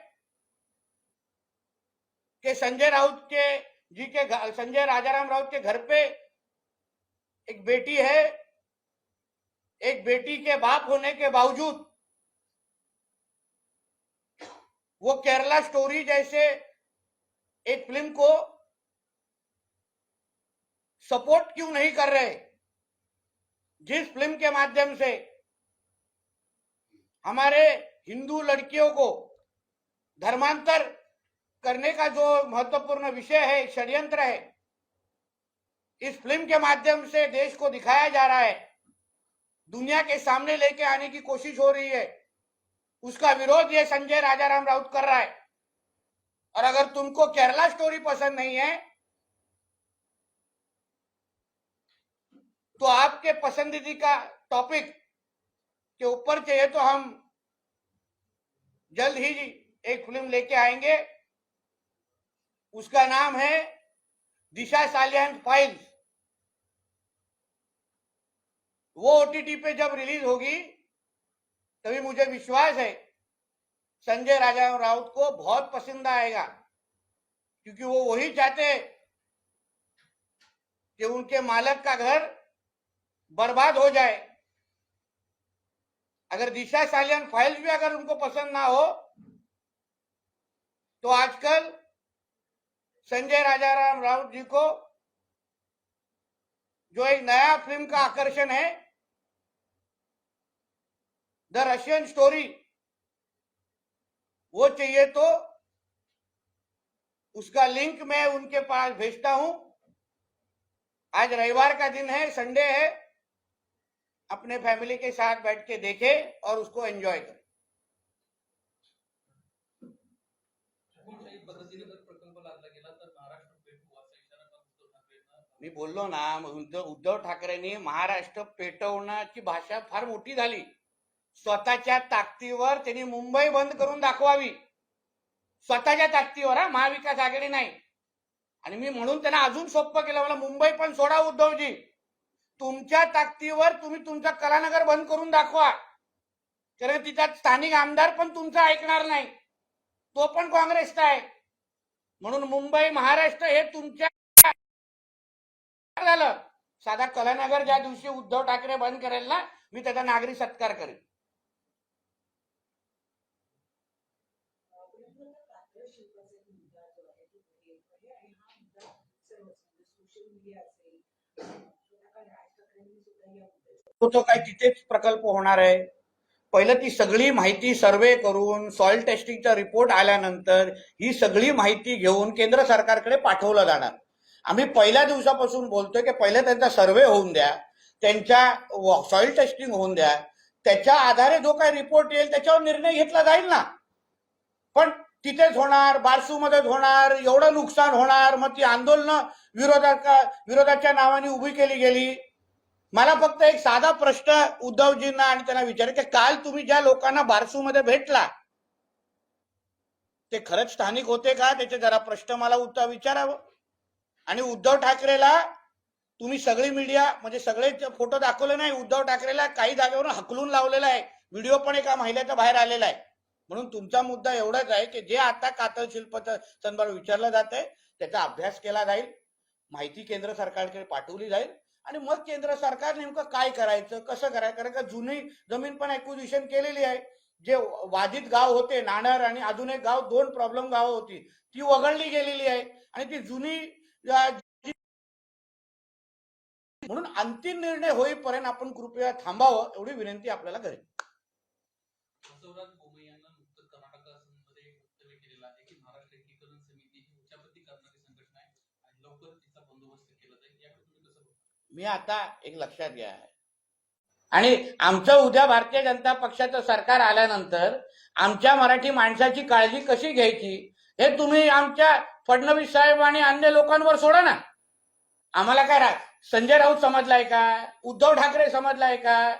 कि संजय राजाराम राउत के घर पे एक बेटी है, एक बेटी के बाप होने के बावजूद वो केरला स्टोरी जैसे एक फिल्म को सपोर्ट क्यों नहीं कर रहे, जिस फिल्म के माध्यम से हमारे हिंदू लड़कियों को धर्मांतर करने का जो महत्वपूर्ण विषय है, षड्यंत्र है, इस फिल्म के माध्यम से देश को दिखाया जा रहा है, दुनिया के सामने लेके आने की कोशिश हो रही है, उसका विरोध ये संजय राजाराम राउत कर रहा है। और अगर तुमको केरला स्टोरी पसंद नहीं है तो आपके पसंदीदा टॉपिक के ऊपर चाहिए तो हम जल्द ही एक फिल्म लेके आएंगे, उसका नाम है दिशा सालियान फाइल्स। वो ओटीटी पे जब रिलीज होगी तभी मुझे विश्वास है संजय राजाराम राउत को बहुत पसंद आएगा, क्योंकि वो वही चाहते कि उनके मालक का घर बर्बाद हो जाए। अगर दिशा सालियान फाइल्स भी अगर उनको पसंद ना हो तो आजकल संजय राजाराम राउत जी को जो एक नया फिल्म का आकर्षण है, द रशियन स्टोरी, वो चाहिए तो उसका लिंक मैं उनके पास भेजता हूं। आज रविवार का दिन है, संडे है, अपने फैमिली के साथ बैठ के देखे और उसको एंजॉय करें। मी बोललो ना, उद्धव ठाकरेंनी महाराष्ट्र पेटवण्याची भाषा फार मोठी झाली। स्वतःच्या ताकदीवर त्यांनी मुंबई बंद करून दाखवावी, स्वतःच्या ताकदीवर, महाविकास आघाडी नाही। आणि मी म्हणून त्यांना अजून सोपं केलं, मला मुंबई पण सोडा उद्धवजी, तुमच्या ताकदीवर तुम्ही तुमचा कलानगर बंद करून दाखवा, कारण तिथं स्थानिक आमदार पण तुमचं ऐकणार नाही, तो पण काँग्रेसचा आहे। म्हणून मुंबई महाराष्ट्र हे तुमच्या झालं, साधा कलानगर ज्या दिवशी उद्धव ठाकरे बंद करेल ना, मी त्याचा नागरी सत्कार करेन. तो काय तिथेच प्रकल्प होणार आहे. पहिलं ती सगळी माहिती सर्वे करून सॉइल टेस्टिंगचा रिपोर्ट आल्यानंतर ही सगळी माहिती घेऊन केंद्र सरकारकडे पाठवलं जाणार. आम्ही पहिल्या दिवसापासून बोलतोय की पहिलं त्यांचा सर्वे होऊन द्या, त्यांच्या सॉइल टेस्टिंग होऊन द्या, त्याच्या आधारे जो काही रिपोर्ट येईल त्याच्यावर निर्णय घेतला जाईल ना. पण तिथेच होणार, बारसूमध्येच होणार, एवढं नुकसान होणार, मग ती आंदोलनं विरोधाच्या नावाने उभी केली गेली. मला फक्त एक साधा प्रश्न उद्धवजींना आणि त्यांना विचार की काल तुम्ही ज्या लोकांना बारसूमध्ये भेटला ते खरंच स्थानिक होते का, त्याचे जरा प्रश्न मला उत्तर विचारावं. आणि उद्धव ठाकरेला तुम्ही सगळी मीडिया म्हणजे सगळे फोटो दाखवले नाही, उद्धव ठाकरेला काही जागेवरून हकलून लावलेला आहे. व्हिडिओ पण एका महिलेचा बाहेर आलेला आहे. म्हणून तुमचा मुद्दा एवढाच आहे की जे आता कातळ शिल्प संदर्भात विचारलं जात आहे त्याचा अभ्यास केला जाईल, माहिती केंद्र सरकारकडे पाठवली जाईल आणि मग केंद्र सरकार नेमकं काय करायचं, कसं करायचं. कारण का जुनी जमीन पण ॲक्विजिशन केलेली आहे. जे वादित गाव होते नाणार आणि अजून एक गाव, 2 प्रॉब्लेम गाव होती, ती वगळली गेलेली आहे. आणि ती जुनी म्हणून अंतिम निर्णय होईपर्यंत आपण कृपया थांबावं एवढी विनंती आपल्याला करेल. बसवराज बोमणे यांना नुकतंच कर्नाटकामध्ये वक्तव्य केलेलं आहे की महाराष्ट्र एकीकरण समिती ही उच्चापती करणारी संघटना आहे आणि लवकर तिचा बंदोबस्त केला जाईल. याकडे तुम्ही कसं बघता? मी आता एक लक्षात घ्या, आणि आमचं उद्या भारतीय जनता पक्षाचं सरकार आल्यानंतर आमच्या मराठी माणसाची काळजी कशी घ्यायची हे तुम्ही आमच्या फडणवीस साहेब आणि अन्य लोकांवर सोडा ना. आम्हाला काय संजय राऊत समजलाय का, उद्धव ठाकरे समजलाय का?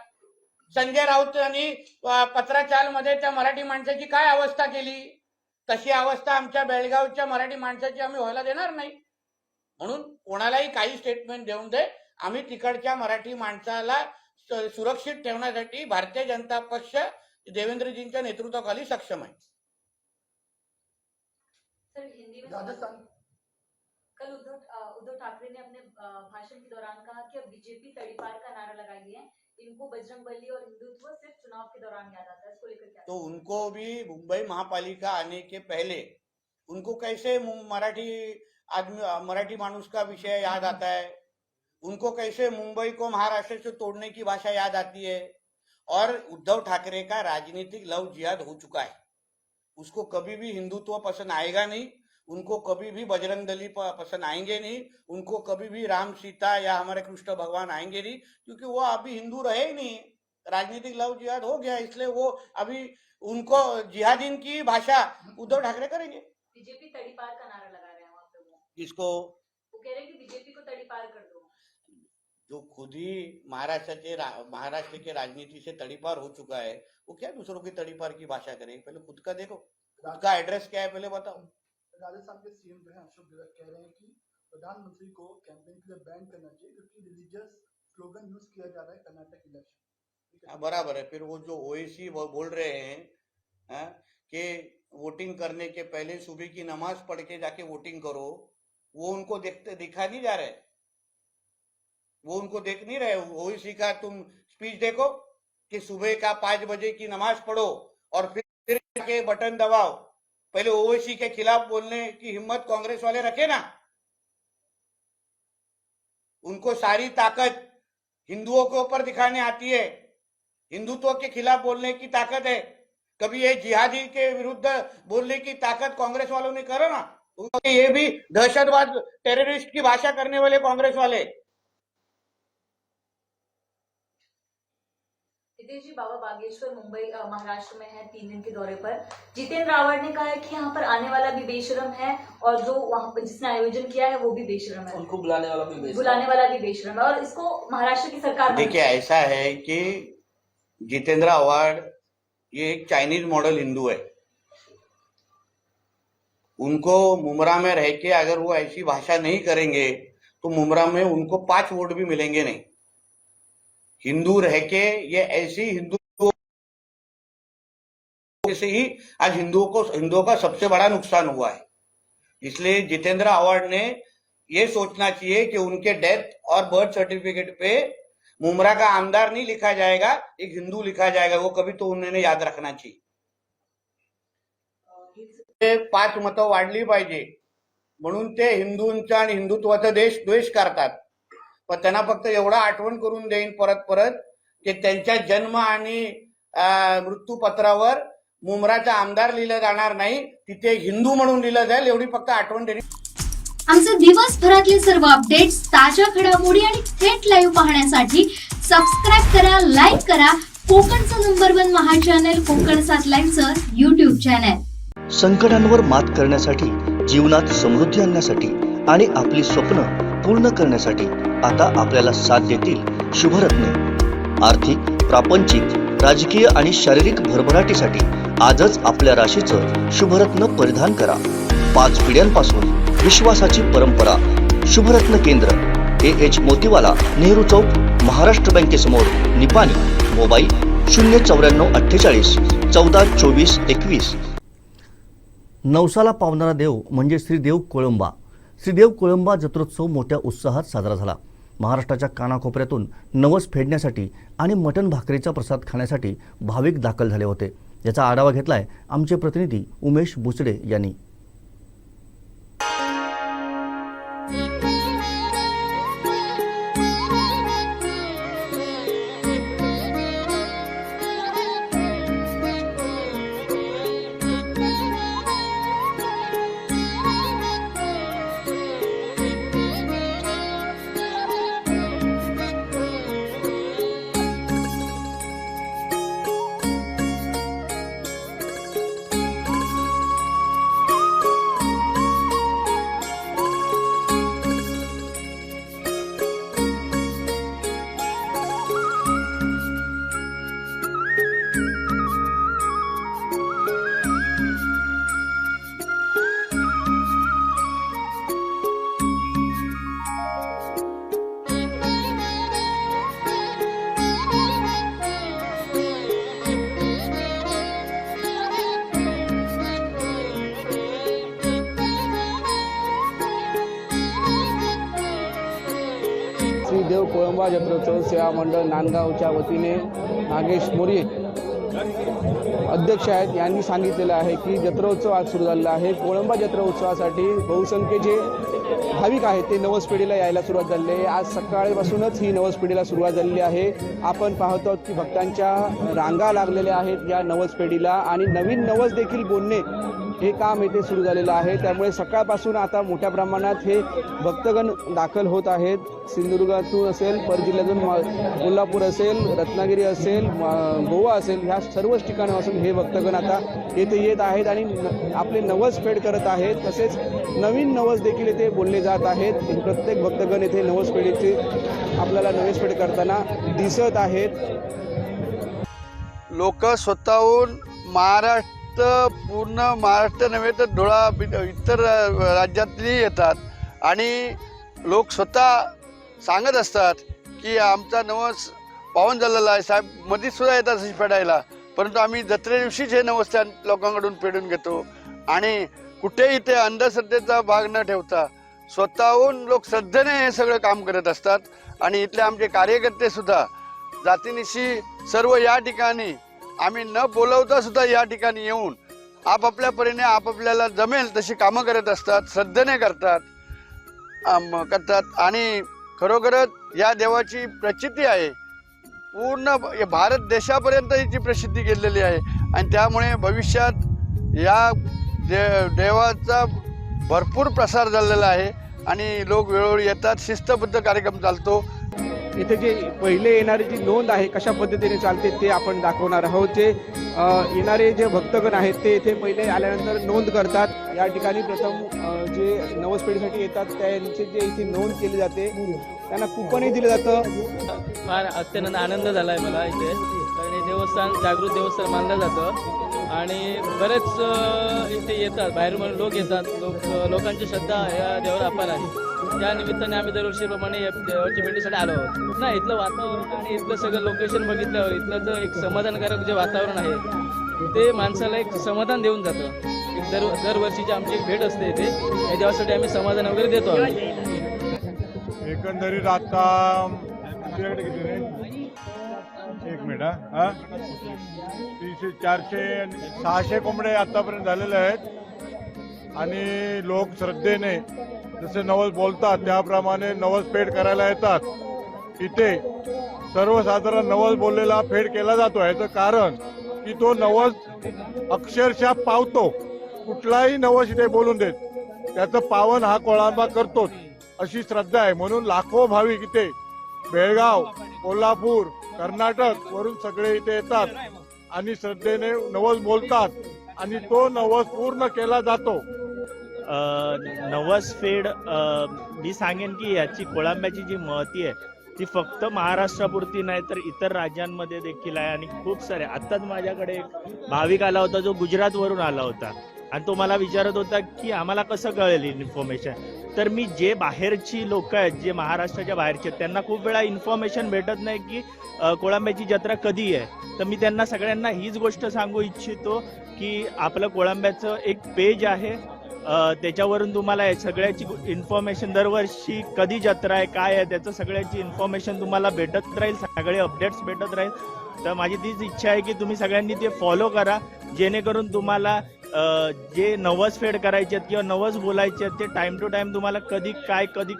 संजय राऊत यांनी पत्राचारमध्ये त्या मराठी माणसाची काय अवस्था केली, तशी अवस्था आमच्या बेळगावच्या मराठी माणसाची आम्ही व्हायला देणार नाही. म्हणून कोणालाही काही स्टेटमेंट देऊन दे, आम्ही तिकडच्या मराठी माणसाला सुरक्षित ठेवण्यासाठी भारतीय जनता पक्ष देवेंद्रजींच्या नेतृत्वाखाली सक्षम आहे. सर, हिंदी में राजस्थान कल उद्धव ठाकरे ने अपने भाषण के दौरान कहा कि अब बीजेपी तड़ीपार का नारा लगाई है, इनको बजरंगबली और हिंदुत्व सिर्फ चुनाव के दौरान याद आता है. इसको लेकर क्या? तो उनको भी मुंबई महापालिका आने के पहले उनको कैसे मराठी मानुस का विषय याद आता है, उनको कैसे मुंबई को महाराष्ट्र से तोड़ने की भाषा याद आती है. और उद्धव ठाकरे का राजनीतिक लव जिहाद हो चुका है. उसको कभी भी हिंदुत्व पसंद आएगा नहीं, उनको कभी भी बजरंग दली पसंद आएंगे नहीं, उनको कभी भी राम सीता या हमारे कृष्ण भगवान आएंगे नहीं, क्योंकि वो अभी हिंदू रहे ही नहीं. राजनीतिक लव जिहाद हो गया, इसलिए वो अभी उनको जिहादीन की भाषा उद्धव ठाकरे करेंगे. बीजेपी तड़ीपार का नारा लगा रहे हैं वहां पे. किसको? वो कह रहे हैं कि बीजेपी को तड़ीपार कर दो. जो खुद ही महाराष्ट्र के राजनीति से तड़ीपार हो चुका है, वो क्या दूसरों की तड़ीपार की भाषा करेंगे? पहले खुद का देखो, खुद का एड्रेस क्या है पहले बताओ. राजस्थान के सीएम जो है अशोक गहलोत कह रहे हैं कि प्रधानमंत्री को कैंपेन के लिए बैन करना चाहिए क्योंकि रिलीजियस स्लोगन यूज किया जा रहा है कर्नाटक इलेक्शन. बराबर है. फिर वो जो ओएसी बोल रहे हैं कि वोटिंग करने के पहले सुबह की नमाज पढ़ के जाके वोटिंग करो, वो उनको दिखा नहीं जा रहे, वो उनको देख नहीं रहे. ओएसी का तुम स्पीच देखो कि सुबह का 5 बजे की नमाज पढ़ो और फिर के बटन दबाओ. पहले ओवैसी के खिलाफ बोलने की हिम्मत कांग्रेस वाले रखे ना. उनको सारी ताकत हिंदुओं के ऊपर दिखाने आती है, हिंदुत्व के खिलाफ बोलने की ताकत है. कभी ये जिहादी के विरुद्ध बोलने की ताकत कांग्रेस वालों ने करो ना. ये भी दहशतवाद टेररिस्ट की भाषा करने वाले कांग्रेस वाले. हितेश जी, बाबा बागेश्वर मुंबई महाराष्ट्र में है 3 दिन के दौरे पर. जितेंद्र आव्हाड ने कहा है कि यहाँ पर आने वाला भी बेशरम है और जो वहाँ पर जिसने आयोजन किया है वो भी बेशरम है, उनको बुलाने वाला भी बेशरम है और इसको महाराष्ट्र की सरकार. देखिए, ऐसा है कि जितेंद्र आव्हाड ये एक चाइनीज मॉडल हिंदू है. उनको मुमरा में रह के अगर वो ऐसी भाषा नहीं करेंगे तो मुमरा में उनको 5 वोट भी मिलेंगे नहीं. हिंदू रह के ये ऐसी हिंदुओं से ही आज हिंदुओं का सबसे बड़ा नुकसान हुआ है. इसलिए जितेंद्र आव्हाड ने ये सोचना चाहिए कि उनके डेथ और बर्थ सर्टिफिकेट पे मुमरा का आमदार नहीं लिखा जाएगा, एक हिंदू लिखा जाएगा। वो कभी तो उन्होंने याद रखना चाहिए। 5 मतं वाढली पाहिजे म्हणून ते हिंदूंचा आणि हिंदुत्वाचा द्वेष करतात। पण त्यांना फक्त एवढा आठवण करून देईन परत परत की त्यांच्या जन्म आणि मृत्यूपत्रावर मुमराचा आमदार लिहिलं जाणार नाही, तिथे हिंदू म्हणून लिहिलं जाईल, एवढी फक्त आठवण देणे। आमचे दिवसभरातले सर्व अपडेट्स, ताज्या घडामोडी आणि थेट लाईव्ह पाहण्यासाठी सबस्क्राईब करा, लाईक करा कोकणचं नंबर 1 महा चॅनल कोकण 7 लाईव्हचं YouTube चॅनल। संकटांवर मात करण्यासाठी, जीवनात समृद्धी आणण्यासाठी आणि आपली स्वप्न पूर्ण करण्यासाठी आता आपल्याला साथ देतील शुभरत्ने। आर्थिक, प्रापंचिक, राजकीय आणि शारीरिक भरभराटीसाठी आजच आपल्या राशीचं शुभरत्न परिधान करा। 5 पिढ्यांपासून विश्वासाची परंपरा। शुभरत्न केंद्र, AH मोतीवाला, नेहरू चौक, महाराष्ट्र बँकेसमोर, निपाणी। मोबाईल 09448 14 24 21। नवसाला पावणारा देव म्हणजे श्री देव कोळंबा। श्री देव कोळंबा जत्रोत्सव मोठ्या उत्साहात साजरा झाला। महाराष्ट्राच्या कानाकोपऱ्यातून नवस फेडण्यासाठी आणि मटण भाकरीचा प्रसाद खाण्यासाठी भाविक दाखल झाले होते। याचा आढावा घेतलाय आमचे प्रतिनिधी उमेश बुचडे यांनी। श्री देव कोळंबा जत्रोत्सव सेवा मंडळ नांदगावच्या वतीने नागेश मोरे अध्यक्ष आहेत, यांनी सांगितलेलं आहे की जत्रोत्सव आज सुरू झालेला आहे। कोळंबा जत्रोत्सवासाठी बहुसंख्येचे भाविक आहेत ते नवस पेढीला यायला सुरुवात झाली आहे। आज सकाळपासूनच ही नवस पेढीला सुरुवात झालेली आहे। आपण पाहतो की भक्तांच्या रांगा लागलेल्या आहेत या नवस पेढीला आणि नवीन नवस देखील बोलणे हे काम येथे सुरू झालेलं आहे। त्यामुळे सकाळपासून आता मोठ्या प्रमाणात हे भक्तगण दाखल होत आहेत। सिंधुदुर्गातून असेल, परजिल्ह्यातून कोल्हापूर असेल, रत्नागिरी असेल, गोवा असेल, ह्या सर्वच ठिकाणापासून हे भक्तगण आता येथे येत आहेत आणि आपले नवस फेड करत आहेत। तसेच नवीन नवस देखील येथे बोलले जात आहेत। प्रत्येक भक्तगण येथे नवस फेडीचे आपल्याला नवस फेड करताना दिसत आहेत। लोक स्वतःहून पूर्ण महाराष्ट्र नव्हे तर धुळा इतर राज्यातली येतात आणि लोक स्वतः सांगत असतात की आमचा नवस पावन झालेला आहे साहेब। मध्ये सुद्धा येतात अशी फेडायला, परंतु आम्ही जत्रे दिवशीच हे नवस त्या लोकांकडून फेडून घेतो आणि कुठेही ते अंधश्रद्धेचा भाग न ठेवता स्वतःहून लोक श्रद्धेने हे सगळं काम करत असतात। आणि इथले आमचे कार्यकर्ते सुद्धा जातीनिशी सर्व या ठिकाणी आम्ही न बोलवता सुद्धा या ठिकाणी येऊन आपापल्या परीने आपापल्याला जमेल तशी कामं करत असतात, श्रद्धेने करतात आणि खरोखरच या देवाची प्रचिती आहे। पूर्ण भारत देशापर्यंत हिची प्रसिद्धी गेलेली आहे आणि त्यामुळे भविष्यात या देवाचा भरपूर प्रसार झालेला आहे आणि लोक वेळोवेळी येतात। शिस्तबद्ध कार्यक्रम चालतो। इथे जे पहिले येणारी जी नोंद आहे कशा पद्धतीने चालते ते आपण दाखवणार आहोत। जे येणारे जे भक्तगण आहेत ते इथे पहिले आल्यानंतर नोंद करतात। या ठिकाणी प्रथम जे नवस पेढीसाठी येतात त्यांची जे इथे नोंद केली जाते त्यांना कुपनही दिलं जातं। फार अत्यंत आनंद झाला आहे मला इथे, कारण हे देवस्थान जागृत देवस्थान मानलं जातं आणि बरेच इथे येतात, बाहेरून लोक येतात। लोकांची श्रद्धा या देवावर अपार आहे। त्या निमित्ताने आम्ही दरवर्षीप्रमाणे या देवाच्या भेटीसाठी आलो आहोत। नाही, इथलं वातावरण आणि इथलं सगळं लोकेशन बघितल्यावर इथलं जो एक समाधानकारक जे वातावरण आहे ते माणसाला एक समाधान देऊन जातं। दरवर्षीची आमची एक भेट असते इथे, या देवासाठी आम्ही समाधान वगैरे देतो आम्ही। एकंदरीत आता तुझ्याकडे किती रे? एक मिनिट हा 300 400 600 कोंबडे आतापर्यंत झालेले आहेत आणि लोक श्रद्धेने जसे नवस बोलतात त्याप्रमाणे नवस पेड करायला येतात। इथे सर्वसाधारण नवस बोललेला फेड केला जातो। याचं कारण की तो नवस अक्षरशः पावतो, कुठलाही नवस इथे बोलून देत त्याचं पावन हा कोळंबा करतोच अशी श्रद्धा आहे। म्हणून लाखो भाविक इथे बेळगाव, कोल्हापूर, कर्नाटक वरून सगळे इथे येतात आणि श्रद्धेने नवस बोलतात आणि तो नवस पूर्ण केला जातो। नवस फेड मी सांगेन की याची कोळंब्याची जी महती आहे ती फक्त महाराष्ट्रापुरती नाही तर इतर राज्यांमध्ये देखील आहे आणि खूप सारे। आत्ताच माझ्याकडे एक भाविक आला होता जो गुजरातवरून आला होता आणि तो मला विचारत होता की आम्हाला कसं कळेल इन्फॉर्मेशन। तर मी जे बाहेरची लोक आहेत जे महाराष्ट्राच्या बाहेरचे आहेत त्यांना खूप वेळा इन्फॉर्मेशन भेटत नाही की कोळंब्याची जत्रा कधी आहे। तर मी त्यांना सगळ्यांना हीच गोष्ट सांगू इच्छितो की आपलं कोळंब्याचं एक पेज आहे, त्याच्यावरून तुम्हाला सगळ्याची इन्फॉर्मेशन दरवर्षी कधी जत्रा आहे काय आहे त्याचं सगळ्याची इन्फॉर्मेशन तुम्हाला भेटत राहील, सगळे अपडेट्स भेटत राहील। तर माझी तीच इच्छा आहे की तुम्ही सगळ्यांनी ते फॉलो करा जेणेकरून तुम्हाला जे नवस फेड करायचे आहेत किंवा नवस बोलायचे आहेत ते टाइम टू टाइम तुम्हाला कधी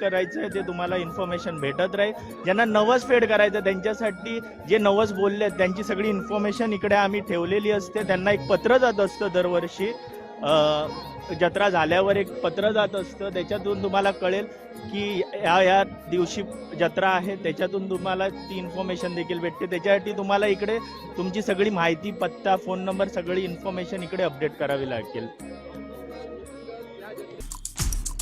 करायचं आहे ते तुम्हाला इन्फॉर्मेशन भेटत राहील। ज्यांना नवस फेड करायचं त्यांच्यासाठी जे नवस बोलले आहेत त्यांची सगळी इन्फॉर्मेशन इकडे आम्ही ठेवलेली असते। त्यांना एक पत्र जात असतं दरवर्षी, जत्रा झाल्यावर एक पत्र जात असतं, त्याच्यातून तुम्हाला कळेल की या दिवशी जत्रा आहे, त्याच्यातून तुम्हाला ती इन्फॉर्मेशन देखील भेटते। त्याच्यासाठी तुम्हाला इकडे तुमची सगळी माहिती, पत्ता, फोन नंबर सगळी इन्फॉर्मेशन इकडे अपडेट करावी लागेल।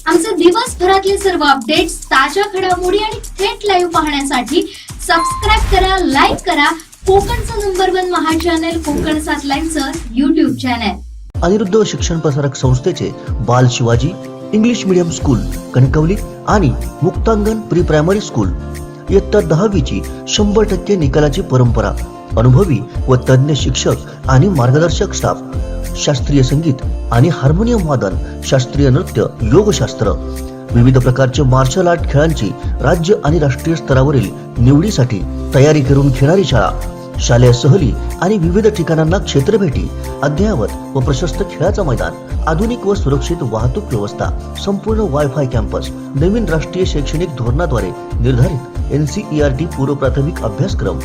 आमचे दिवसभरातले सर्व अपडेट्स, ताज्या घडामोडी आणि थेट लाईव्ह पाहण्यासाठी सबस्क्राईब करा, लाईक करा कोकणचं नंबर 1 महा चॅनल कोकण 7 लाईव्हचं YouTube चॅनल। अनिरुद्ध शिक्षण प्रसारक संस्थेचे Bal Shivaji English medium school Kankavli आणि मुक्तांगण प्री प्रायमरी स्कूल इयत्ता 10वीची 100% निकालाची परंपरा, अनुभवी व तज्ञ शिक्षक आणि मार्गदर्शक स्टाफ, शास्त्रीय संगीत आणि हार्मोनियम वादन, शास्त्रीय नृत्य, योगशास्त्र, विविध प्रकारचे मार्शल आर्ट खेळांची राज्य आणि राष्ट्रीय स्तरावरील निवडीसाठी तयारी करून घेणारी शाळा, शालेय सहली आणि विविध ठिकाणांना क्षेत्रभेटी, अद्ययावत व प्रशस्त खेळाचं मैदान, आधुनिक व सुरक्षित वाहतूक व्यवस्था, संपूर्ण वायफाय कॅम्पस, नवीन राष्ट्रीय शैक्षणिक धोरणाद्वारे निर्धारित NCERT पूर्व प्राथमिक अभ्यासक्रम,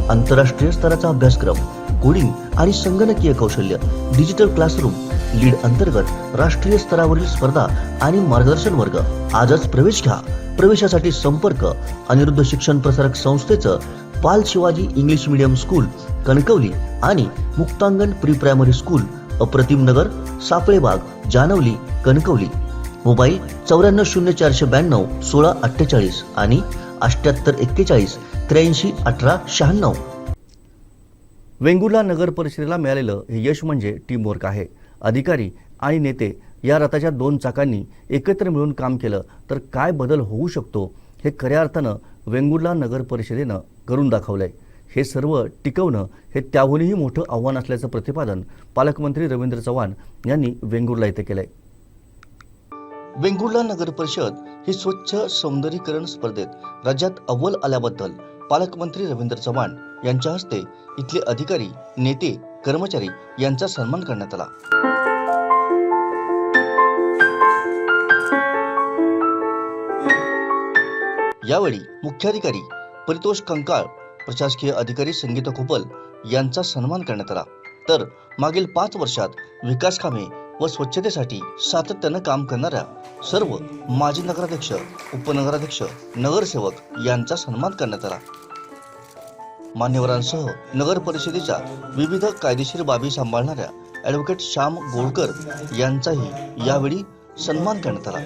आंतरराष्ट्रीय स्तराचा अभ्यासक्रम, कोडिंग आणि संगणकीय कौशल्य, डिजिटल क्लासरूम, लीड अंतर्गत राष्ट्रीय स्तरावरील स्पर्धा आणि मार्गदर्शन वर्ग। आजच प्रवेश घ्या। प्रवेशासाठी संपर्क अनिरुद्ध शिक्षण प्रसारक संस्थेचं बाल Shivaji English medium school Kankavli आणि मुक्तांगण प्री प्रायमरी स्कूल, अप्रतिम नगर, सापळेबाग, जानवली, कणकवली। मोबाईल 940492 1648 आणि 7841 83 18 96। वेंगुर्ला नगर परिषदेला मिळालेलं हे यश म्हणजे टीमवर्क आहे। अधिकारी आणि नेते या रथाच्या 2 चाकांनी एकत्र मिळून काम केलं तर काय बदल होऊ शकतो हे खऱ्या अर्थानं वेंगुर्ला नगर परिषदेनं करून दाखवलंय। हे सर्व टिकवणं हे त्याहूनही मोठं आव्हान असल्याचं प्रतिपादन पालकमंत्री रवींद्र चव्हाण यांनी वेंगुर्ला येथे केलंय। वेंगुर्ला नगर परिषद ही स्वच्छ सौंदर्यीकरण स्पर्धेत राज्यात अव्वल आल्याबद्दल पालकमंत्री रवींद्र चव्हाण यांच्या हस्ते इथले अधिकारी, नेते, कर्मचारी यांचा सन्मान करण्यात आला। यावेळी मुख्याधिकारी परितोष कंकाळ, प्रशासकीय अधिकारी संगीता खोपल यांचा सन्मान करण्यात आला। तर मागील 5 वर्षात विकास कामे व स्वच्छतेसाठी सातत्यानं काम करणाऱ्या सर्व माजी नगराध्यक्ष, उपनगराध्यक्ष, नगरसेवक यांचा सन्मान करण्यात आला। मान्यवरांसह नगर परिषदेच्या विविध कायदेशीर बाबी सांभाळणाऱ्या ॲडव्होकेट श्याम गोळकर यांचाही यावेळी सन्मान करण्यात आला।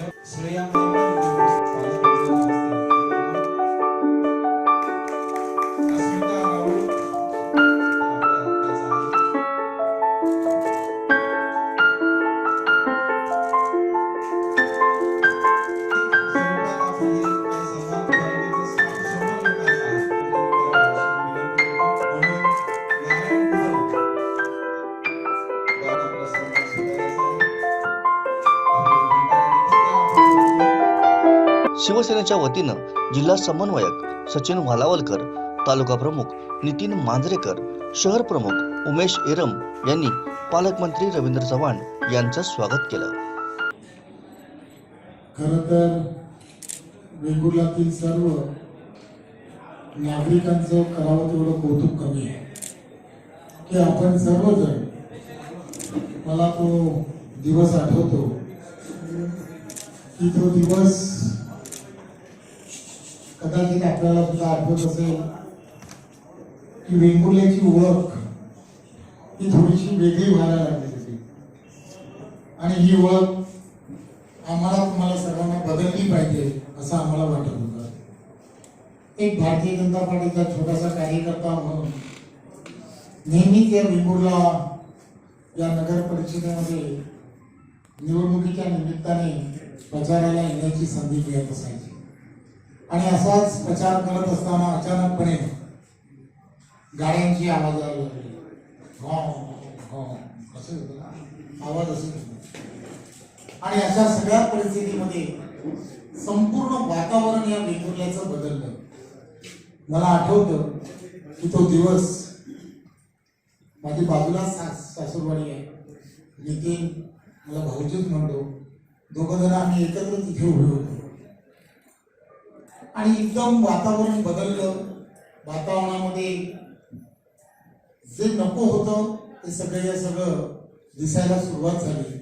शिवसेनेच्या वतीनं जिल्हा समन्वयक सचिन वालावलकर, तालुका प्रमुख नितीन मांजरेकर, शहर प्रमुख उमेश एरम यांनी पालकमंत्री रवींद्र चव्हाण यांचं स्वागत केलं. खरं तर वेंगुर्ल्यातील सर्व नागरिकांचं करावं तेवढं कौतुक कमी आहे की आपण सर्वजण, मला तो दिवस आठवतो की तो दिवस कदाचित आपल्याला सुद्धा आठवत असेल की वेंगुर्ल्याची ओळख ही थोडीशी वेगळी व्हायला लागली होती आणि ही ओळख आम्हाला तुम्हाला सर्वांना बदलली पाहिजे असं आम्हाला वाटत होतं. एक भारतीय जनता पार्टीचा छोटासा कार्यकर्ता म्हणून नेहमीच या वेंगुर्ला या नगर परिषदेमध्ये निवडणुकीच्या निमित्ताने प्रचाराला येण्याची संधी मिळत असायची आणि असाच प्रचार करत असताना अचानकपणे गाड्यांची आवाज यायला लागली. असं होतं ना, आवाज असे आणि अशा सगळ्या परिस्थितीमध्ये संपूर्ण वातावरण या वेंगुर्ल्याचं बदललं. मला आठवतं की तो दिवस, माझी बाजूला सासूरवाडी आहे, नितीन मला भाऊजीच म्हणतो, दोघं जण आम्ही एकत्र तिथे उभे होतो आणि एकदम वातावरण बदललं. वातावरणामध्ये जे नको होतं ते सगळं दिसायला सुरुवात झाली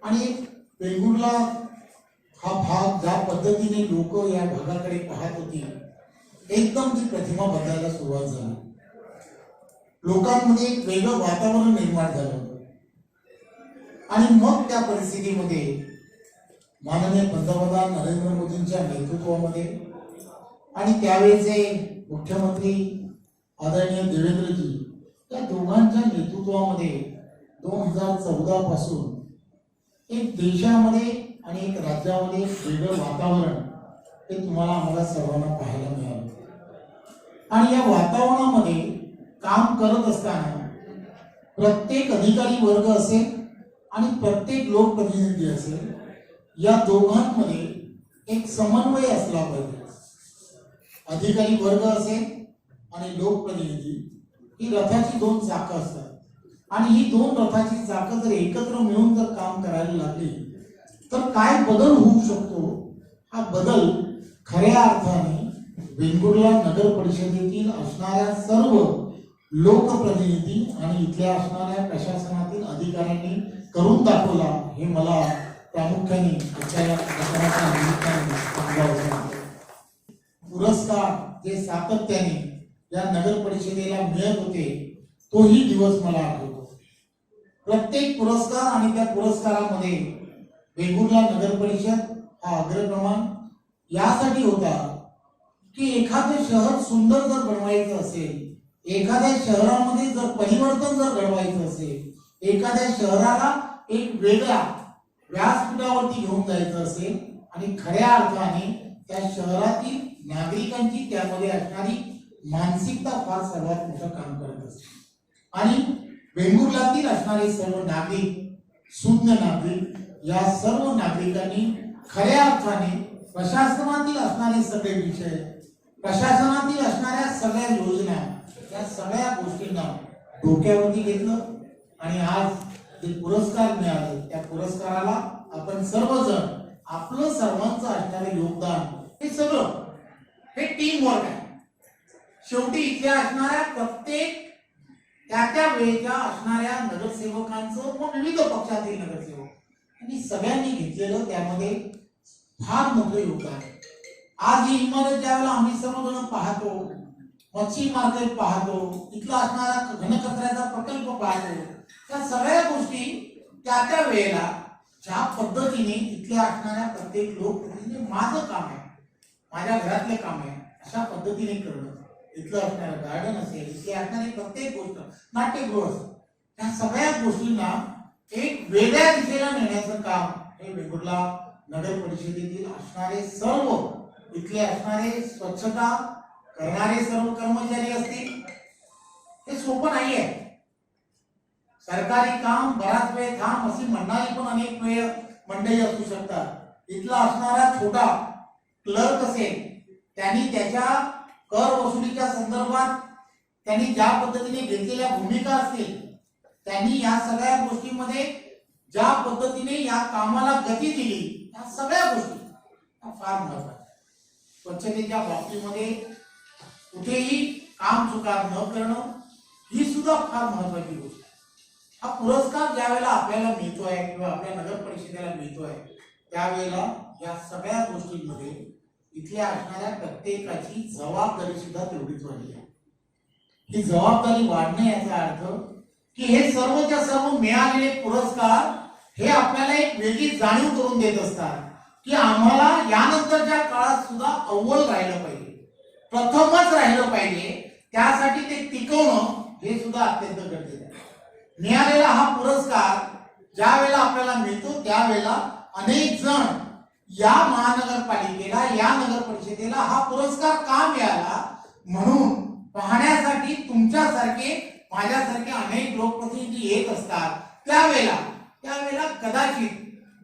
आणि वेंगुर्ला हा भाग ज्या पद्धतीने लोक या भागाकडे पाहत होती, एकदम ती प्रतिमा बदलायला सुरुवात झाली. लोकांमध्ये एक वेगळं वातावरण निर्माण झालं होतं आणि मग त्या परिस्थितीमध्ये माननीय पंतप्रधान नरेंद्र मोदींच्या नेतृत्वामध्ये आणि त्यावेळेचे मुख्यमंत्री आदरणीय देवेंद्रजी, या दोघांच्या नेतृत्वामध्ये 2014 पासून एक देशामध्ये आणि एक राज्यामध्ये वेगळं वातावरण हे तुम्हाला आम्हाला सर्वांना पाहायला मिळालं आणि या वातावरणामध्ये काम करत असताना प्रत्येक अधिकारी वर्ग असेल आणि प्रत्येक लोकप्रतिनिधी असेल, या दोघांमध्ये एक समन्वय असला पाहिजे. अधिकारी वर्ग असेल आणि लोकप्रतिनिधी ही रथाची 2 चाकं असतात आणि ही 2 रथाची चाकं जर एकत्र मिळून जर काम करायला लागली तर काय बदल होऊ शकतो. हा बदल खऱ्या अर्थाने वेंगुर्ला नगर परिषदेतील असणाऱ्या सर्व लोकप्रतिनिधी आणि इथल्या असणाऱ्या प्रशासनातील अधिकाऱ्यांनी करून दाखवला, हे मला प्रामुख्याने आजच्या या प्रचाराच्या निमित्ताने सांगायचं आहे. पुरस्कार जे सातत्याने या नगर परिषदेला मिळत होते, तोही दिवस मला आठवतो. प्रत्येक पुरस्कार आणि त्या पुरस्कारामध्ये वेंगुर्ला नगर परिषद हा अग्रक्रमांक यासाठी होता की एखादं शहर सुंदर जर बनवायचं असेल, एखाद्या शहरामध्ये जर परिवर्तन जर घडवायचं असेल, एखाद्या शहराला एक वेगळ्या व्यासपीठावरती घेऊन जायचं असेल आणि खऱ्या अर्थाने त्या शहरातील नागरिकांची त्यामध्ये असणारी मानसिकता फार सर्वात मोठं काम करत असते आणि वेंगुर्ल्यातील असणारे सर्व नागरिक, सुज्ञ नागरिक, या सर्व नागरिकांनी खऱ्या अर्थाने प्रशासनातील असणारे सगळे विषय, प्रशासनातील असणाऱ्या सगळ्या योजना, या सगळ्या गोष्टींना डोक्यावरती घेतलं आणि आज जे पुरस्कार मिळाले त्या पुरस्काराला आपण सर्वजण आपलं सर्वांचं असणारे योगदान, हे सगळं हे टीम वर्क आहे. शेवटी इथल्या असणाऱ्या प्रत्येक त्या वेळेच्या असणाऱ्या नगरसेवकांचं व विविध पक्षातील नगरसेवक आणि सगळ्यांनी घेतलेलं त्यामध्ये फार मोठं योगदान आहे. आज ही इमारत ज्यावेळेला आम्ही सर्वजण पाहतो, मच्छी मार्केट पाहतो, इथला असणारा घनकचऱ्याचा प्रकल्प पाहतो, त्या सगळ्या गोष्टी त्या वेळेला ज्या पद्धतीने इथल्या असणाऱ्या प्रत्येक लोकप्रतिनिधी, माझं काम आहे, माझ्या घरातले काम आहे, अशा पद्धतीने करणं, इथलं असणारं गार्डन असेल, इथली असणारी प्रत्येक गोष्ट, नाट्यगृह असेल, त्या सगळ्या गोष्टींना एक वेगळ्या दिशेला नेण्याचं काम हे वेंगुर्ला नगर परिषदेतील असणारे सर्व इथले असणारे स्वच्छता करणारे सर्व कर्मचारी असतील, हे सोपं नाही आहे. सरकारी काम बराच वेळ थांब अशी म्हणणारी पण अनेक वेळ मंडळी असू शकतात. इथला असणारा छोटा क्लर्क असेल त्यांनी त्याच्या कर वसुलीच्या संदर्भात त्यांनी ज्या पद्धतीने घेतलेल्या भूमिका असतील, त्यांनी या सगळ्या गोष्टींमध्ये ज्या पद्धतीने या कामाला गती दिली, या सगळ्या गोष्टी फार महत्वाच्या. स्वच्छतेच्या बाबतीमध्ये कुठेही काम चुकार न करणं ही सुद्धा फार महत्वाची गोष्ट आहे. हा पुरस्कार ज्या वेळेला आपल्याला मिळतोय किंवा आपल्या नगर परिषदेला मिळतोय त्यावेळेला या सगळ्या गोष्टींमध्ये इथल्या असणाऱ्या प्रत्येकाची जबाबदारी सुद्धा तेवढीच वाढली आहे. ही जबाबदारी वाढणे याचा अर्थ की हे सर्वच्या सर्व मिळालेले पुरस्कार हे आपल्याला एक वेगळी जाणीव करून देत असतात की आम्हाला यानंतरच्या काळात सुद्धा अव्वल राहिलं पाहिजे, प्रथमच राहिलं पाहिजे. त्यासाठी ते टिकवणं हे सुद्धा अत्यंत गरजेचं आहे. मिळालेला हा पुरस्कार ज्या वेळेला आपल्याला मिळतो त्यावेळेला अनेक जण या महानगरपालिकेला, या नगर परिषदेला हा पुरस्कार का मिळाला म्हणून पाहण्यासाठी तुमच्यासारखे, माझ्यासारखे अनेक लोकप्रतिनिधी येत असतात. त्यावेळेला कदाचित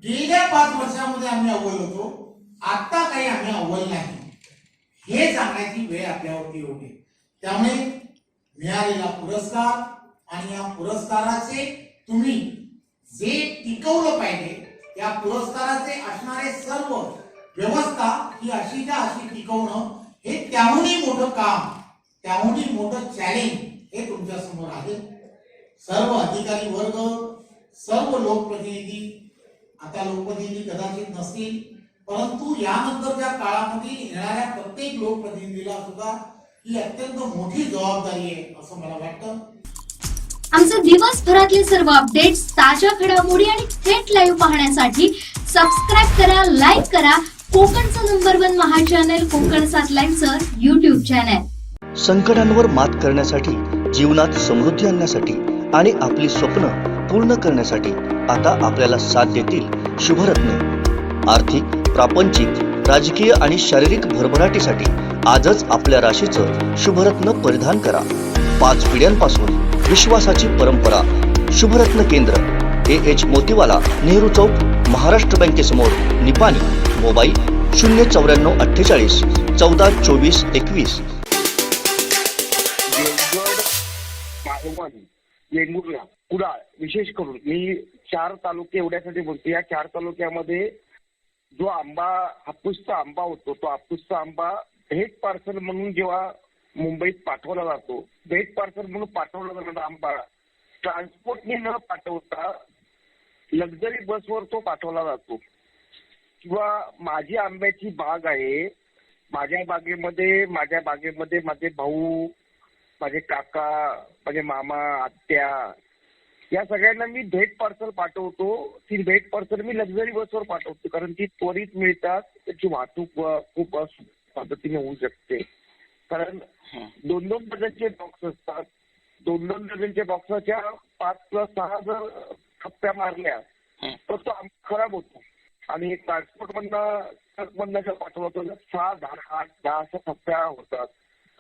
गेल्या 5 वर्षामध्ये आम्ही अव्वल होतो, आता काही आम्ही अव्वल नाही हे सांगण्याची वेळ आपल्यावरती होते. त्यामुळे मिळालेला पुरस्कार आणि या पुरस्काराचे तुम्ही जे टिकवलं पाहिजे, या पुरस्काराचे असणारे सर्व व्यवस्था ही अशीच्या अशी टिकवणं हे त्याहूनही मोठं काम, त्याहूनही मोठं चॅलेंज हे तुमच्या समोर आहे. सर्व अधिकारी वर्ग, सर्व लोकप्रतिनिधी, आता लोकप्रतिनिधी कदाचित नसतील, परंतु यानंतरच्या काळामध्ये येणाऱ्या प्रत्येक लोकप्रतिनिधीला सुद्धा ही अत्यंत मोठी जबाबदारी आहे असं मला वाटतं. आमचे दिवसभरातले सर्व अपडेट्स, ताज्या घडामोडी आणि थेट लाईव्ह पाहण्यासाठी सबस्क्राईब करा, लाईक करा कोकणचं नंबर 1 महा चॅनल कोकण 7 लाईव्हचं YouTube चॅनल. संकटांवर मात करण्यासाठी, जीवनात समृद्धी आणण्यासाठी आणि आपली स्वप्न पूर्ण करण्यासाठी आता आपल्याला साथ देतील शुभरत्न. आर्थिक, प्रापंचिक, राजकीय आणि शारीरिक भरभराटीसाठी आजच आपल्या राशीचं शुभरत्न परिधान करा. 5 पिढ्यांपासून विश्वासाची परंपरा. शुभरत्न केंद्र, AH मोतीवाला, नेहरू चौक, महाराष्ट्र बँकेसमोर, निपाणी. मोबाईल 09448 14 24 21. वेंगुर्ला, कुडाळ, विशेष करून मी 4 तालुके एवढ्यासाठी बोलतो. या 4 तालुक्यामध्ये जो आंबा, हापूसचा आंबा होतो, तो हापूसचा आंबा भेट पार्सल म्हणून जेव्हा मुंबईत पाठवला जातो, भेट पार्सल म्हणून पाठवला जाणारा आंबा ट्रान्सपोर्टने न पाठवता लक्झरी बसवर तो पाठवला जातो. किंवा माझी आंब्याची बाग आहे, माझ्या बागेमध्ये माझे भाऊ, माझे काका, माझे मामा, आत्या, या सगळ्यांना मी भेट पार्सल पाठवतो. ती भेट पार्सल मी लक्झरी बसवर पाठवतो कारण ती त्वरित मिळतात, त्याची वाहतूक खूप पद्धतीने होऊ शकते. कारण 2-2 डझनचे बॉक्स असतात. 2-2 डझनच्या बॉक्सच्या 5+6 जर थप्प्या मारल्या तर तो आंबा खराब होतो. आणि ट्रान्सपोर्ट मधनं जर पाठवतो 6, 8, 10 अशा थप्प्या होतात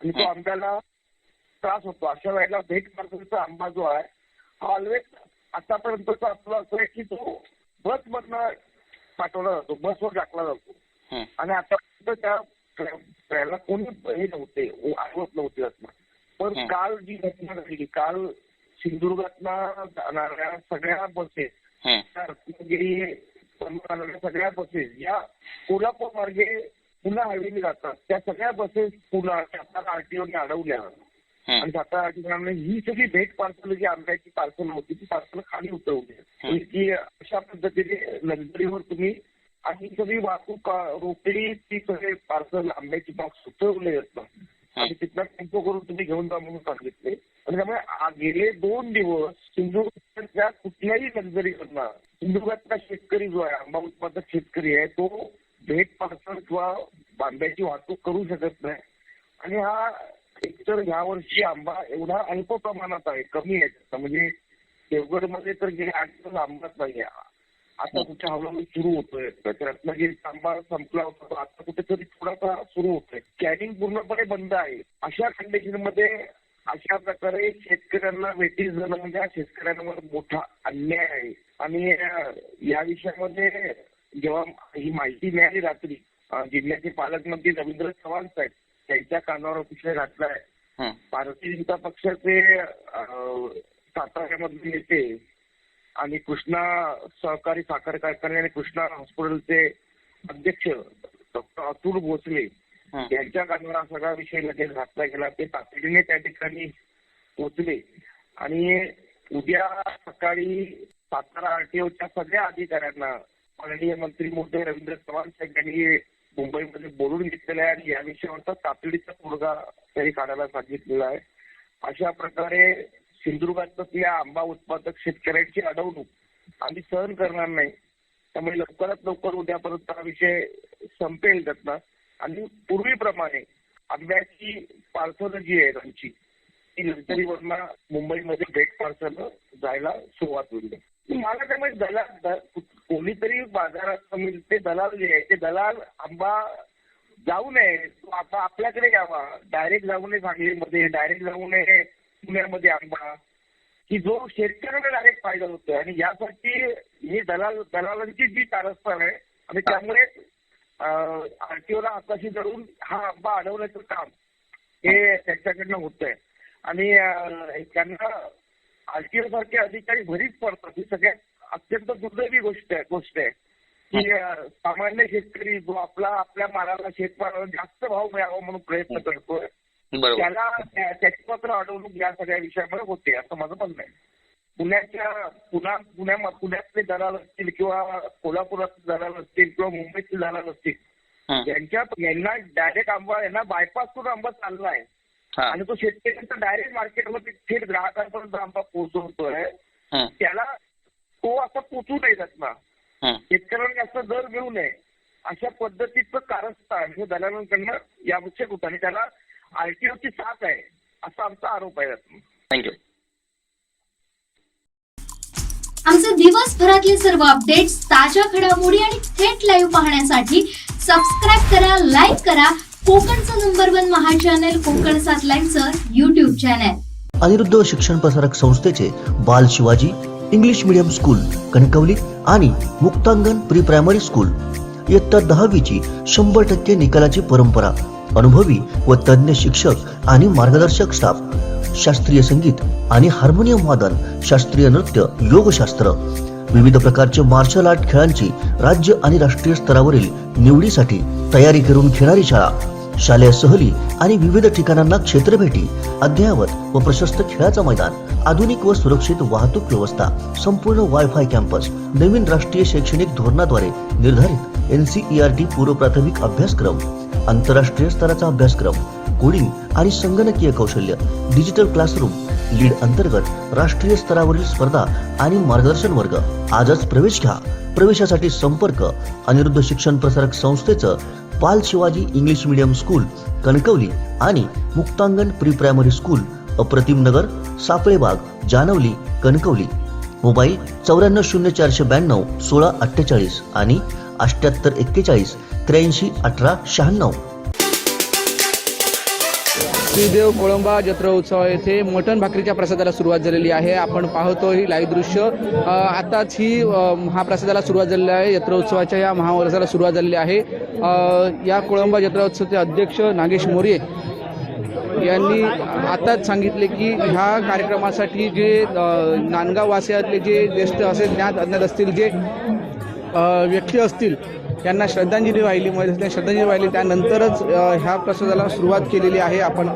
आणि तो आंब्याला त्रास होतो. अशा वेळेला भेट पार्सलचा आंबा जो आहे हा ऑलवेज आतापर्यंतचा आपला असं आहे की तो बसमधनं पाठवला जातो, बसवर टाकला जातो. आणि आता त्याला कोणी हे नव्हते, आठवत नव्हते असणार. पण काल जी घटना घडली, काल सिंधुदुर्गातनं जाणाऱ्या सगळ्या बसेस, रत्नागिरी सगळ्या बसेस या कोल्हापूर मार्गे पुन्हा हायवेने जातात. त्या सगळ्या बसेस पुन्हा सातारा आरटीओने अडवल्या आणि सातारा आरटीओने ही सगळी भेट पार्सल जी आंब्याची पार्सल होती ती पार्सल खाली उतरवली की अशा पद्धतीने लक्झरीवर तुम्ही आणि सगळी वाहतूक रोखली, ती सगळे पार्सल आंब्याची बॉक्स उतरवले जातात आणि तिथला टेम्पो करून तुम्ही घेऊन जा म्हणून सांगितले. आणि त्यामुळे गेले 2 दिवस सिंधुदुर्गातल्या कुठल्याही लक्झरी करणार, सिंधुदुर्गातला शेतकरी जो आहे, आंबा उत्पादक शेतकरी आहे, तो भेट पार्सल किंवा आंब्याची वाहतूक करू शकत नाही. आणि हा एकतर ह्या वर्षी आंबा एवढा अल्प प्रमाणात आहे, कमी आहे. म्हणजे देवगडमध्ये तर गेले 8 दिवस आंबाच नाही आहे. आता कुठे हळूहळू सुरू होतोय. रत्नागिरीचा आंबा संपला होता, आता कुठेतरी थोडासा सुरू होतोय. कॅनिंग पूर्णपणे बंद आहे. अशा कंडिशनमध्ये अशा प्रकारे शेतकऱ्यांना वेटीस जाणं म्हणजे हा शेतकऱ्यांवर मोठा अन्याय आहे. आणि या विषयामध्ये जेव्हा ही माहिती मिळाली रात्री जिल्ह्याचे पालकमंत्री रवींद्र चव्हाण साहेब त्यांच्या कानावर विषय घातलाय. भारतीय जनता पक्षाचे साताऱ्यामधले नेते आणि कृष्णा सहकारी साखर कारखाने आणि कृष्णा हॉस्पिटलचे अध्यक्ष डॉक्टर अतुल भोसले यांच्या कानावर हा सगळा विषय लगेच घातला गेला. ते तातडीने त्या ठिकाणी पोहोचले आणि उद्या सकाळी सातारा आरटीओच्या सगळ्या अधिकाऱ्यांना माननीय मंत्री महोदय रवींद्र चव्हाण साहेब यांनी मुंबईमध्ये बोलून घेतलेला आहे आणि या विषयावरचा तातडीचा तोडगा त्यांनी काढायला सांगितलेला आहे. अशा प्रकारे सिंधुदुर्गातल्या आंबा उत्पादक शेतकऱ्यांची अडवणूक आम्ही सहन करणार नाही. त्यामुळे लवकरात लवकर उद्यापर्यंत हा विषय संपेल त्यातला आणि पूर्वीप्रमाणे आंब्याची पार्सल जी आहे आमची ती लष्करीवरनं मुंबईमध्ये भेट पार्सल जायला सुरुवात होईल. मला त्यामुळे दलाल कोणीतरी बाजारात ते दलाल जे आहे ते दलाल आंबा जाऊ नये आता आपल्याकडे घ्यावा. डायरेक्ट जाऊ नये सांगलीमध्ये, डायरेक्ट जाऊ नये पुण्यामध्ये आंबा की जो शेतकऱ्यांना डायरेक्ट फायदा होतोय आणि यासाठी ही दलालांची जी कारस्थान आहे आणि त्यामुळे आरटीओला हाताशी धरून हा आंबा अडवण्याचं काम हे त्यांच्याकडनं होतंय आणि त्यांना आरटीओ सारखे अधिकारी भरीच पडतात. ही सगळ्यात अत्यंत दुर्दैवी गोष्ट आहे की सामान्य शेतकरी जो आपल्या मालाला शेतमालाला जास्त भाव मिळावा म्हणून प्रयत्न करतोय त्याला त्याची मात्र अडवणूक या सगळ्या विषयामध्ये होते असं माझं म्हणणं आहे. पुण्यातले दलाल असतील किंवा कोल्हापुरातले दलाल असतील किंवा मुंबईतले दलाल असतील यांना डायरेक्ट आंबा यांना बायपास करून आंबा चालला आहे आणि तो शेतकऱ्यांचा डायरेक्ट मार्केटमध्ये थेट ग्राहकांपर्यंत आंबा पोहोचवतोय. त्याला तो असं पोचू नये त्यातला शेतकऱ्यांनी असं दर मिळू नये अशा पद्धतीचं कारस्थान हे दलालांकडनं यावश्यक होतं आणि त्याला आरटीओची साथ आहे असा आमचा आरोप आहे. थँक्यू. आमचे दिवसभरातले सर्व अपडेट्स, ताज्या घडामोडी आणि थेट लाईव्ह पाहण्यासाठी सबस्क्राईब करा, लाईक करा कोकणचं नंबर 1 महा चॅनल कोकण 7 लाईव्हचं YouTube चॅनल. अनिरुद्ध शिक्षण प्रसारक संस्थेचे Bal Shivaji English medium school Kankavli आणि मुक्तांगण प्री प्रायमरी स्कूल इयत्ता 10वीची 100% निकालाची परंपरा, अनुभवी व तज्ञ शिक्षक आणि मार्गदर्शक स्टाफ, शास्त्रीय संगीत आणि हार्मोनियम वादन, शास्त्रीय नृत्य, योगशास्त्र, विविध प्रकारचे मार्शल आर्ट खेळांची राज्य आणि राष्ट्रीय स्तरावरील निवडीसाठी तयारी करून घेणारी शाळा, शालेय सहली आणि विविध ठिकाणांना क्षेत्रभेटी, अद्ययावत व प्रशस्त खेळाचं मैदान, आधुनिक व सुरक्षित वाहतूक व्यवस्था, संपूर्ण वायफाय कॅम्पस, नवीन राष्ट्रीय शैक्षणिक धोरणाद्वारे निर्धारित NCERT पूर्व प्राथमिक अभ्यासक्रम, आंतरराष्ट्रीय स्तराचा अभ्यासक्रम, कोडिंग आणि संगणकीय कौशल्य, डिजिटल क्लासरूम, लीड अंतर्गत राष्ट्रीय स्तरावरील स्पर्धा आणि मार्गदर्शन वर्ग. आजच प्रवेश घ्या. प्रवेशासाठी संपर्क अनिरुद्ध शिक्षण प्रसारक संस्थेचं बाल Shivaji English medium school Kankavli आणि मुक्तांगण प्री प्रायमरी स्कूल अप्रतिम नगर, सापळेबाग, जानवली, कणकवली. मोबाईल 940492 1648 आणि 7841 83 18 96. श्रीदेव कोळंबा जत्रा उत्सव येथे मटण भाकरीच्या प्रसादाला सुरुवात झालेली आहे. आपण पाहतो ही लाईव्ह दृश्य. आताच ही महाप्रसादाला सुरुवात झालेली आहे. जत्रा उत्सवाच्या या महाप्रसादाला सुरुवात झालेली आहे. या कोळंबा जत्रा उत्सवाचे अध्यक्ष नागेश मोरे यांनी आताच सांगितले की ह्या कार्यक्रमासाठी जे नांदगाव वासियातले जे ज्येष्ठ असे ज्ञात अज्ञात असतील जे व्यक्ती असतील त्यांना श्रद्धांजली वाहिली त्यानंतरच ह्या प्रसादाला सुरुवात केलेली आहे. आपण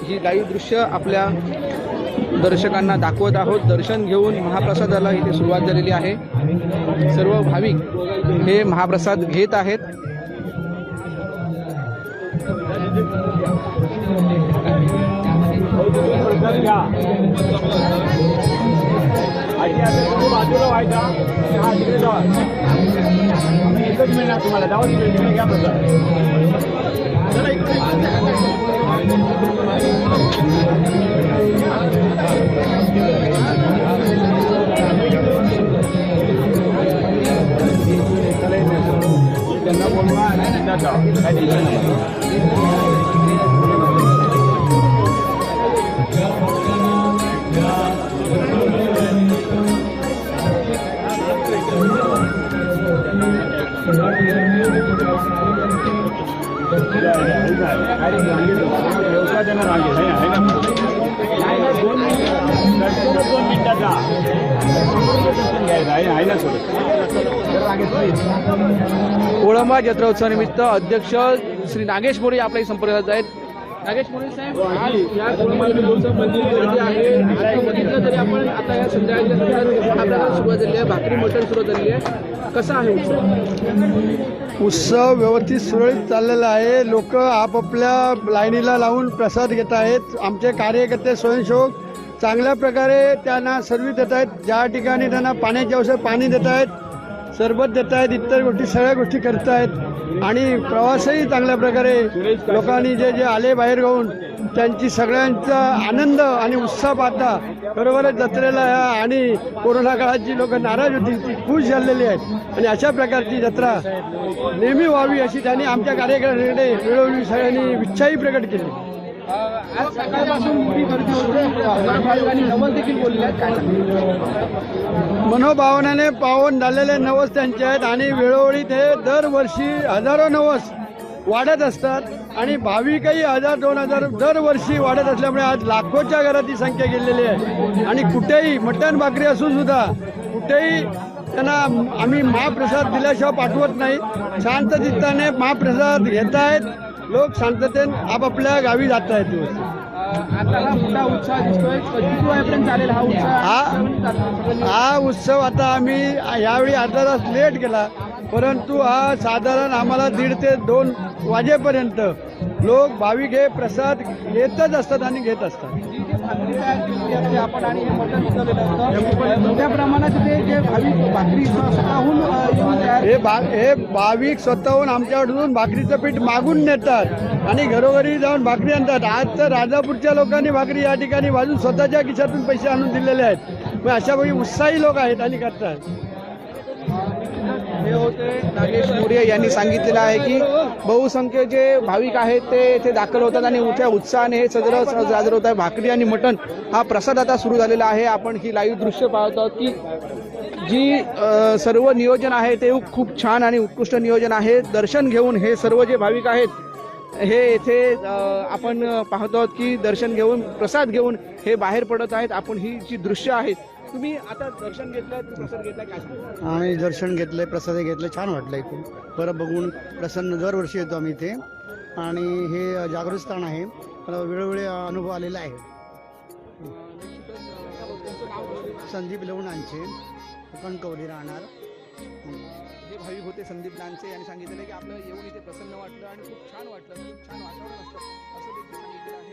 ही लाईव्ह दृश्य आपल्या दर्शकांना दाखवत आहोत. दर्शन घेऊन महाप्रसादाला इथे सुरुवात झालेली आहे. सर्व भाविक हे महाप्रसाद घेत आहेत. बाजूला व्हायचा हा तिकडे जावा. एकच मिळणार तुम्हाला जाऊ तिकडे घ्या प्रसाद. त्यांना बोलवा काय कोळंबा जत्रा उत्सवानिमित्त अध्यक्ष श्री नागेश मोरे आपल्याही संपर्कात आहेत. नागेश मोरे साहेब, आज या कोळंबा जत्रोत्सव गर्दी आहे. आता बघितलं तरी आपण आता या संध्याकाळच्या सत्रात सुरुवात झाली आहे, भाकरी मटण सुरू झाली आहे. कसा आहे उत्सव? उत्सव व्यवस्थित सुरळीत चाललेला आहे. लोक आपापल्या लाईनीला लावून प्रसाद घेत आहेत. आमचे कार्यकर्ते स्वयंसेवक चांगल्या प्रकारे त्यांना सर्व्हिस देत आहेत. ज्या ठिकाणी त्यांना पाण्याची आवश्यक पाणी देत आहेत, सरबत देत आहेत, इतर गोष्टी सगळ्या गोष्टी करत आहेत. आणि प्रवासही चांगल्या प्रकारे लोकांनी जे जे आले बाहेर गाऊन त्यांची सगळ्यांचा आनंद आणि उत्साह पाहता बरोबरच जत्रेला आणि कोरोना काळात जी लोक नाराज होती ती खुश झालेली आहेत. आणि अशा प्रकारची जत्रा नेहमी व्हावी अशी त्यांनी आमच्या कार्यकर्त्यांकडे वेळोवेळी सगळ्यांनी इच्छाही प्रकट केली. आज सकाळपासून मोठी गर्दी होते आणि नवस देखील बोलले आहेत. मनोभावनाने पावन झालेले नवस त्यांचे आहेत आणि वेळोवेळी ते दरवर्षी हजारो नवस वाढत असतात आणि भाविकही 1000-2000 दरवर्षी वाढत असल्यामुळे आज लाखोच्या घरात ही संख्या गेलेली आहे. आणि कुठेही मटण भाकरी असून सुद्धा कुठेही त्यांना आम्ही महाप्रसाद दिल्याशिवाय पाठवत नाही. शांत चित्ताने महाप्रसाद घेत आहेत. लोक शांततेने आपापल्या गावी जात आहेत. आता मोठा उत्साह दिसतोय. किती वेळापर्यंत चालेल हा उत्साह? हा उत्सव आता आम्ही यावेळी अर्धा तास लेट केला, परंतु हा साधारण आम्हाला 1:30 ते 2 वाजेपर्यंत लोक भाविक हे प्रसाद येतच असतात आणि घेत असतात. आपण आणि हे मटण मोठ्या प्रमाणात ते जे भाविक भाकरी स्वतःहून हे भाविक स्वतःहून आमच्याकडून भाकरीचं पीठ मागून नेतात आणि घरोघरी जाऊन भाकरी आणतात. आज तर राजापूरच्या लोकांनी भाकरी या ठिकाणी वाजून स्वतःच्या खिशातून पैसे आणून दिलेले आहेत. मग अशा वेळी उत्साही लोक आहेत आणि करतात. हे होते नागेश मोरे यांनी सांगितलेलं आहे की बहुसंख्य जे भाविक आहेत ते येथे दाखल होतात आणि मोठ्या उत्साहाने हे साजरं होत आहे. भाकरी आणि मटण हा प्रसाद आता सुरू झालेला आहे. आपण ही लाईव्ह दृश्य पाहत आहोत की जी सर्व नियोजन आहे ते खूप छान आणि उत्कृष्ट नियोजन आहे. दर्शन घेऊन हे सर्व जे भाविक आहेत हे येथे आपण पाहत आहोत की दर्शन घेऊन प्रसाद घेऊन हे बाहेर पडत आहेत. आपण ही जी दृश्य आहेत, तुम्ही आता दर्शन घेतलं, प्रसाद घेतलाय काय? आम्ही दर्शन घेतलंय, प्रसाद घेतले, छान वाटलं इथे. बरं बघून प्रसन्न दरवर्षी येतो आम्ही इथे आणि हे जागृत स्थान आहे. मला वेळोवेळी अनुभव आलेला आहे. संदीप लवणांचे कणकवली राहणार. हे भाविक होते संदीप नानसे यांनी सांगितलेलं की आपलं येऊन इथे प्रसन्न वाटलं आणि खूप छान वाटलं, खूप छान वातावरण असतं असं देखील सांगितलेलं आहे.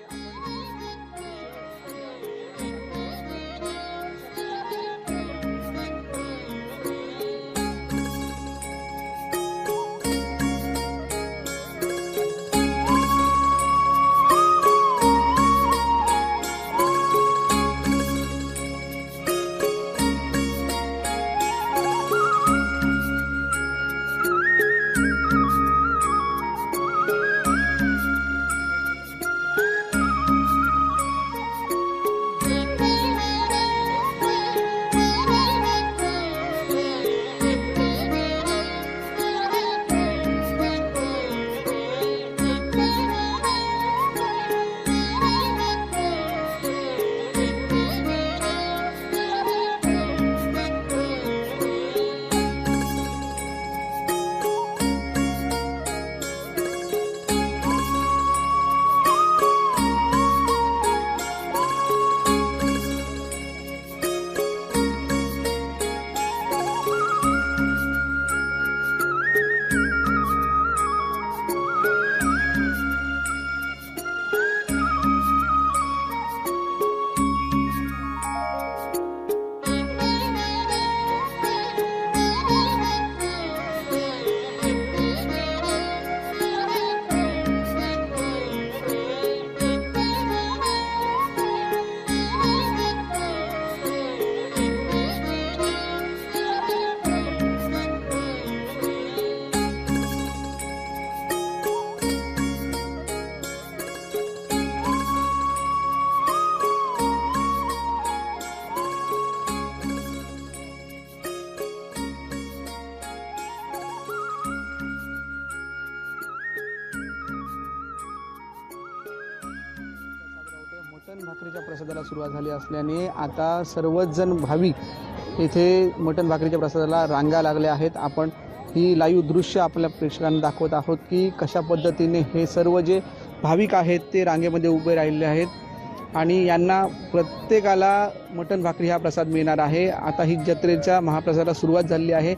भाकरीच्या प्रसादाला सुरुवात झाली असल्याने आता सर्वच जण भाविक येथे मटण भाकरीच्या प्रसादाला रांगा लागल्या आहेत. आपण ही लाईव्ह दृश्य आपल्या प्रेक्षकांना दाखवत आहोत की कशा पद्धतीने हे सर्व जे भाविक आहेत ते रांगेमध्ये उभे राहिले आहेत आणि यांना प्रत्येकाला मटण भाकरी हा प्रसाद मिळणार आहे. आता ही जत्रेच्या महाप्रसादाला सुरुवात झाली आहे.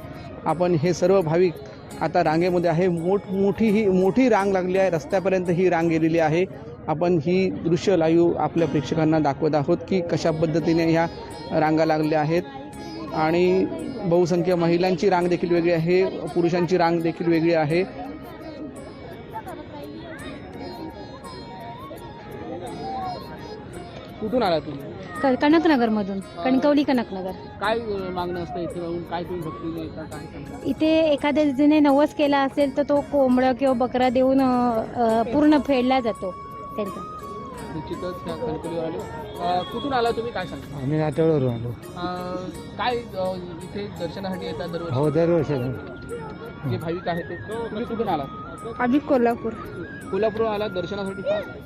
आपण हे सर्व भाविक आता रांगेमध्ये आहे. मोठी रांग लागली आहे. रस्त्यापर्यंत ही रांग गेलेली आहे. आपण ही दृश्य लाईव्ह आपल्या प्रेक्षकांना दाखवत आहोत की कशा पद्धतीने ह्या रांगा लागल्या आहेत आणि बहुसंख्य महिलांची रांग देखील वेगळी आहे, पुरुषांची रांग देखील वेगळी आहे. कुठून आला तुम्ही? कनकनगरमधून, कणकवली कनकनगर. काय मागणं असतं इथे राहून? काय तुम्ही भक्ती येता? काय सांगता? इथे एखाद्याने नवस केला असेल तर तो कोंबडा किंवा बकरा देऊन पूर्ण फेडला जातो त्यांचा. निश्चितच ह्या कणकवलीवर आलो. कुठून आला तुम्ही? काय सांगता? आम्ही नाट्यावरून आलो. काय इथे दर्शनासाठी येतात दरवर्षी? हो, दरवर्षी जे भाविक आहेत ते. तुम्ही कुठून आला? आम्ही कोल्हापूर आला दर्शनासाठी?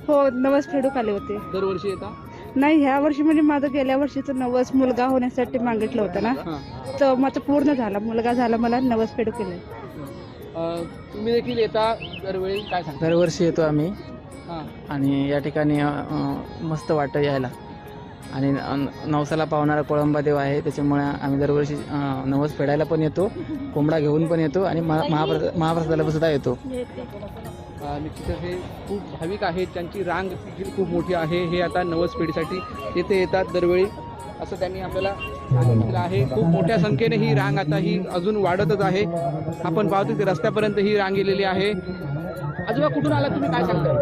हो, नवस फेडूक आले होते. दरवर्षी येता? नाही, ह्या वर्षी म्हणजे माझं गेल्या वर्षीचं नवस मुलगा होण्यासाठी मागितलं होतं ना, तर माझं पूर्ण झाला. मुलगा झाला, मला नवस फेडू केलं. तुम्ही देखील येता दरवेळी? काय सांगता? दरवर्षी येतो आम्ही हां. आणि या ठिकाणी मस्त वाटतं यायला आणि नवसाला पावणारा कोळंबा देव आहे, त्याच्यामुळे आम्ही दरवर्षी नवस फेडायला पण येतो, कोंबडा घेऊन पण येतो आणि महाप्रसादाला सुद्धा येतो. निश्चितच हे खूप भाविक आहेत, त्यांची रांग देखील खूप मोठी आहे. हे आता नवस फेडीसाठी येथे येतात दरवेळी, असं त्यांनी आपल्याला सांगितलं आहे. खूप मोठ्या संख्येने ही रांग आता ही अजून वाढतच आहे. आपण पाहतो की रस्त्यापर्यंत ही रांग गेलेली आहे. आजोबा कुठून आला तुम्ही? काय सांगता?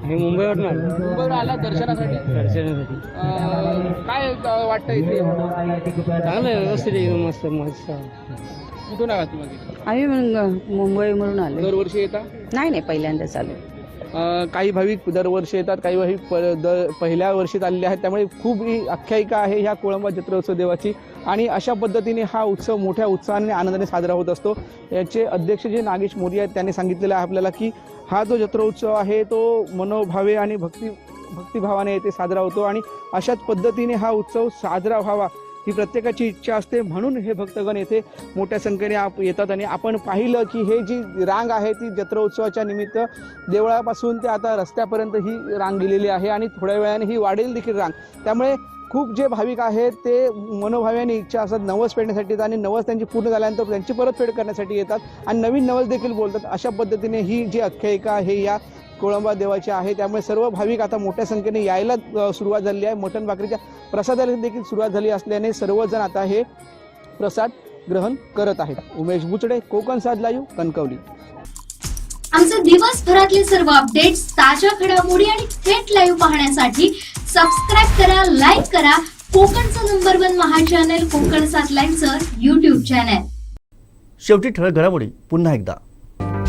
मी मुंबईवरून आलो. मुंबईवर आला दर्शनासाठी? काय वाटतं इथे? चांगलं आहे, व्यवस्थित एकदम मस्त मस्त. कुठून आला तुम्ही? आम्ही मुंबईवरून आलो. दरवर्षी येता? नाही, पहिल्यांदाच आलो. काही भाविक दरवर्षी येतात, काही भाविक पहिल्या वर्षीत आलेले आहेत. त्यामुळे खूप ही आख्यायिका आहे ह्या कोळंबा जत्रोत्सव देवाची आणि अशा पद्धतीने हा उत्सव मोठ्या उत्साहाने आनंदाने साजरा होत असतो. याचे अध्यक्ष जे नागेश मोरे आहेत त्यांनी सांगितलेलं आहे आपल्याला की हा जो जत्रोत्सव आहे तो मनोभावे आणि भक्तिभावाने येथे साजरा होतो आणि अशाच पद्धतीने हा उत्सव साजरा व्हावा ही प्रत्येकाची इच्छा असते. म्हणून हे भक्तगण येथे मोठ्या संख्येने येतात आणि आपण पाहिलं की हे जी रांग आहे ती जत्रोत्सवाच्या निमित्त देवळापासून ते आता रस्त्यापर्यंत ही रांग गेलेली आहे आणि थोड्या वेळाने ही वाढेल देखील रांग. त्यामुळे खूप जे भाविक आहेत ते मनोभाव्याने इच्छा असतात नवस फेडण्यासाठी आणि नवस त्यांची पूर्ण झाल्यानंतर त्यांची परतफेड करण्यासाठी येतात आणि नवीन नवस देखील बोलतात. अशा पद्धतीने ही जी आख्यायिका आहे या कोळंबा देवाची आहे. त्यामुळे सर्व भाविक आता मोठ्या संख्येने यायला सुरुवात झाली आहे. मटण भाकरीच्या प्रसादाला देखील सुरुवात झाली असल्याने सर्वजण आता हे प्रसाद ग्रहण करत आहेत. उमेश बुचडे, कोकण सात लाईव्ह, कणकवली. आमचे दिवसभरातले सर्व अपडेट्स, ताज्या घडामोडी आणि थेट लाईव्ह पाहण्यासाठी सबस्क्राईब करा, लाईक करा कोकणचं नंबर 1 महा चॅनल कोकण 7 लाईव्हचं YouTube चॅनल. शेवटी ठळक घडामोडी पुन्हा एकदा.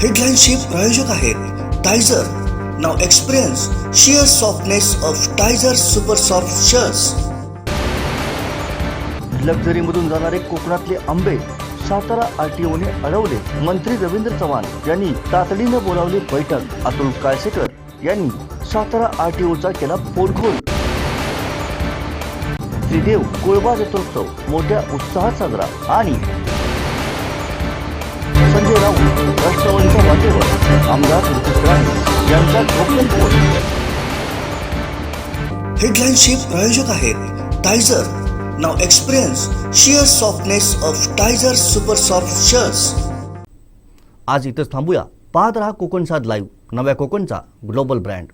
हेडलाईनचे प्रायोजक आहेत टायझर. नाव experience sheer softness of Tyzer super soft shirts. लक्झरीमधून जाणारे कोकणातले आंबे सातारा आरटीओने अडवले. मंत्री रवींद्र चव्हाण यांनी तातडीनं बोलावली बैठक. अतुल काळसेकर यांनी सातारा आरटीओचा केला फोडखोल. श्रीदेव कोळंबा जत्रोत्सव मोठ्या उत्साहात साजरा आणि संजय राऊत राष्ट्रवादीच्या वाटेवर आमदार नितीश राणे यांचा गोपनीय फोन. हेडलाईनचे प्रायोजक आहेत टायझर. नाव experience sheer softness of Tyzer super soft shirts. आज इथंच थांबूया. पाहत रहा कोकण 7 लाईव्ह, नव्या कोकणचा ग्लोबल ब्रँड.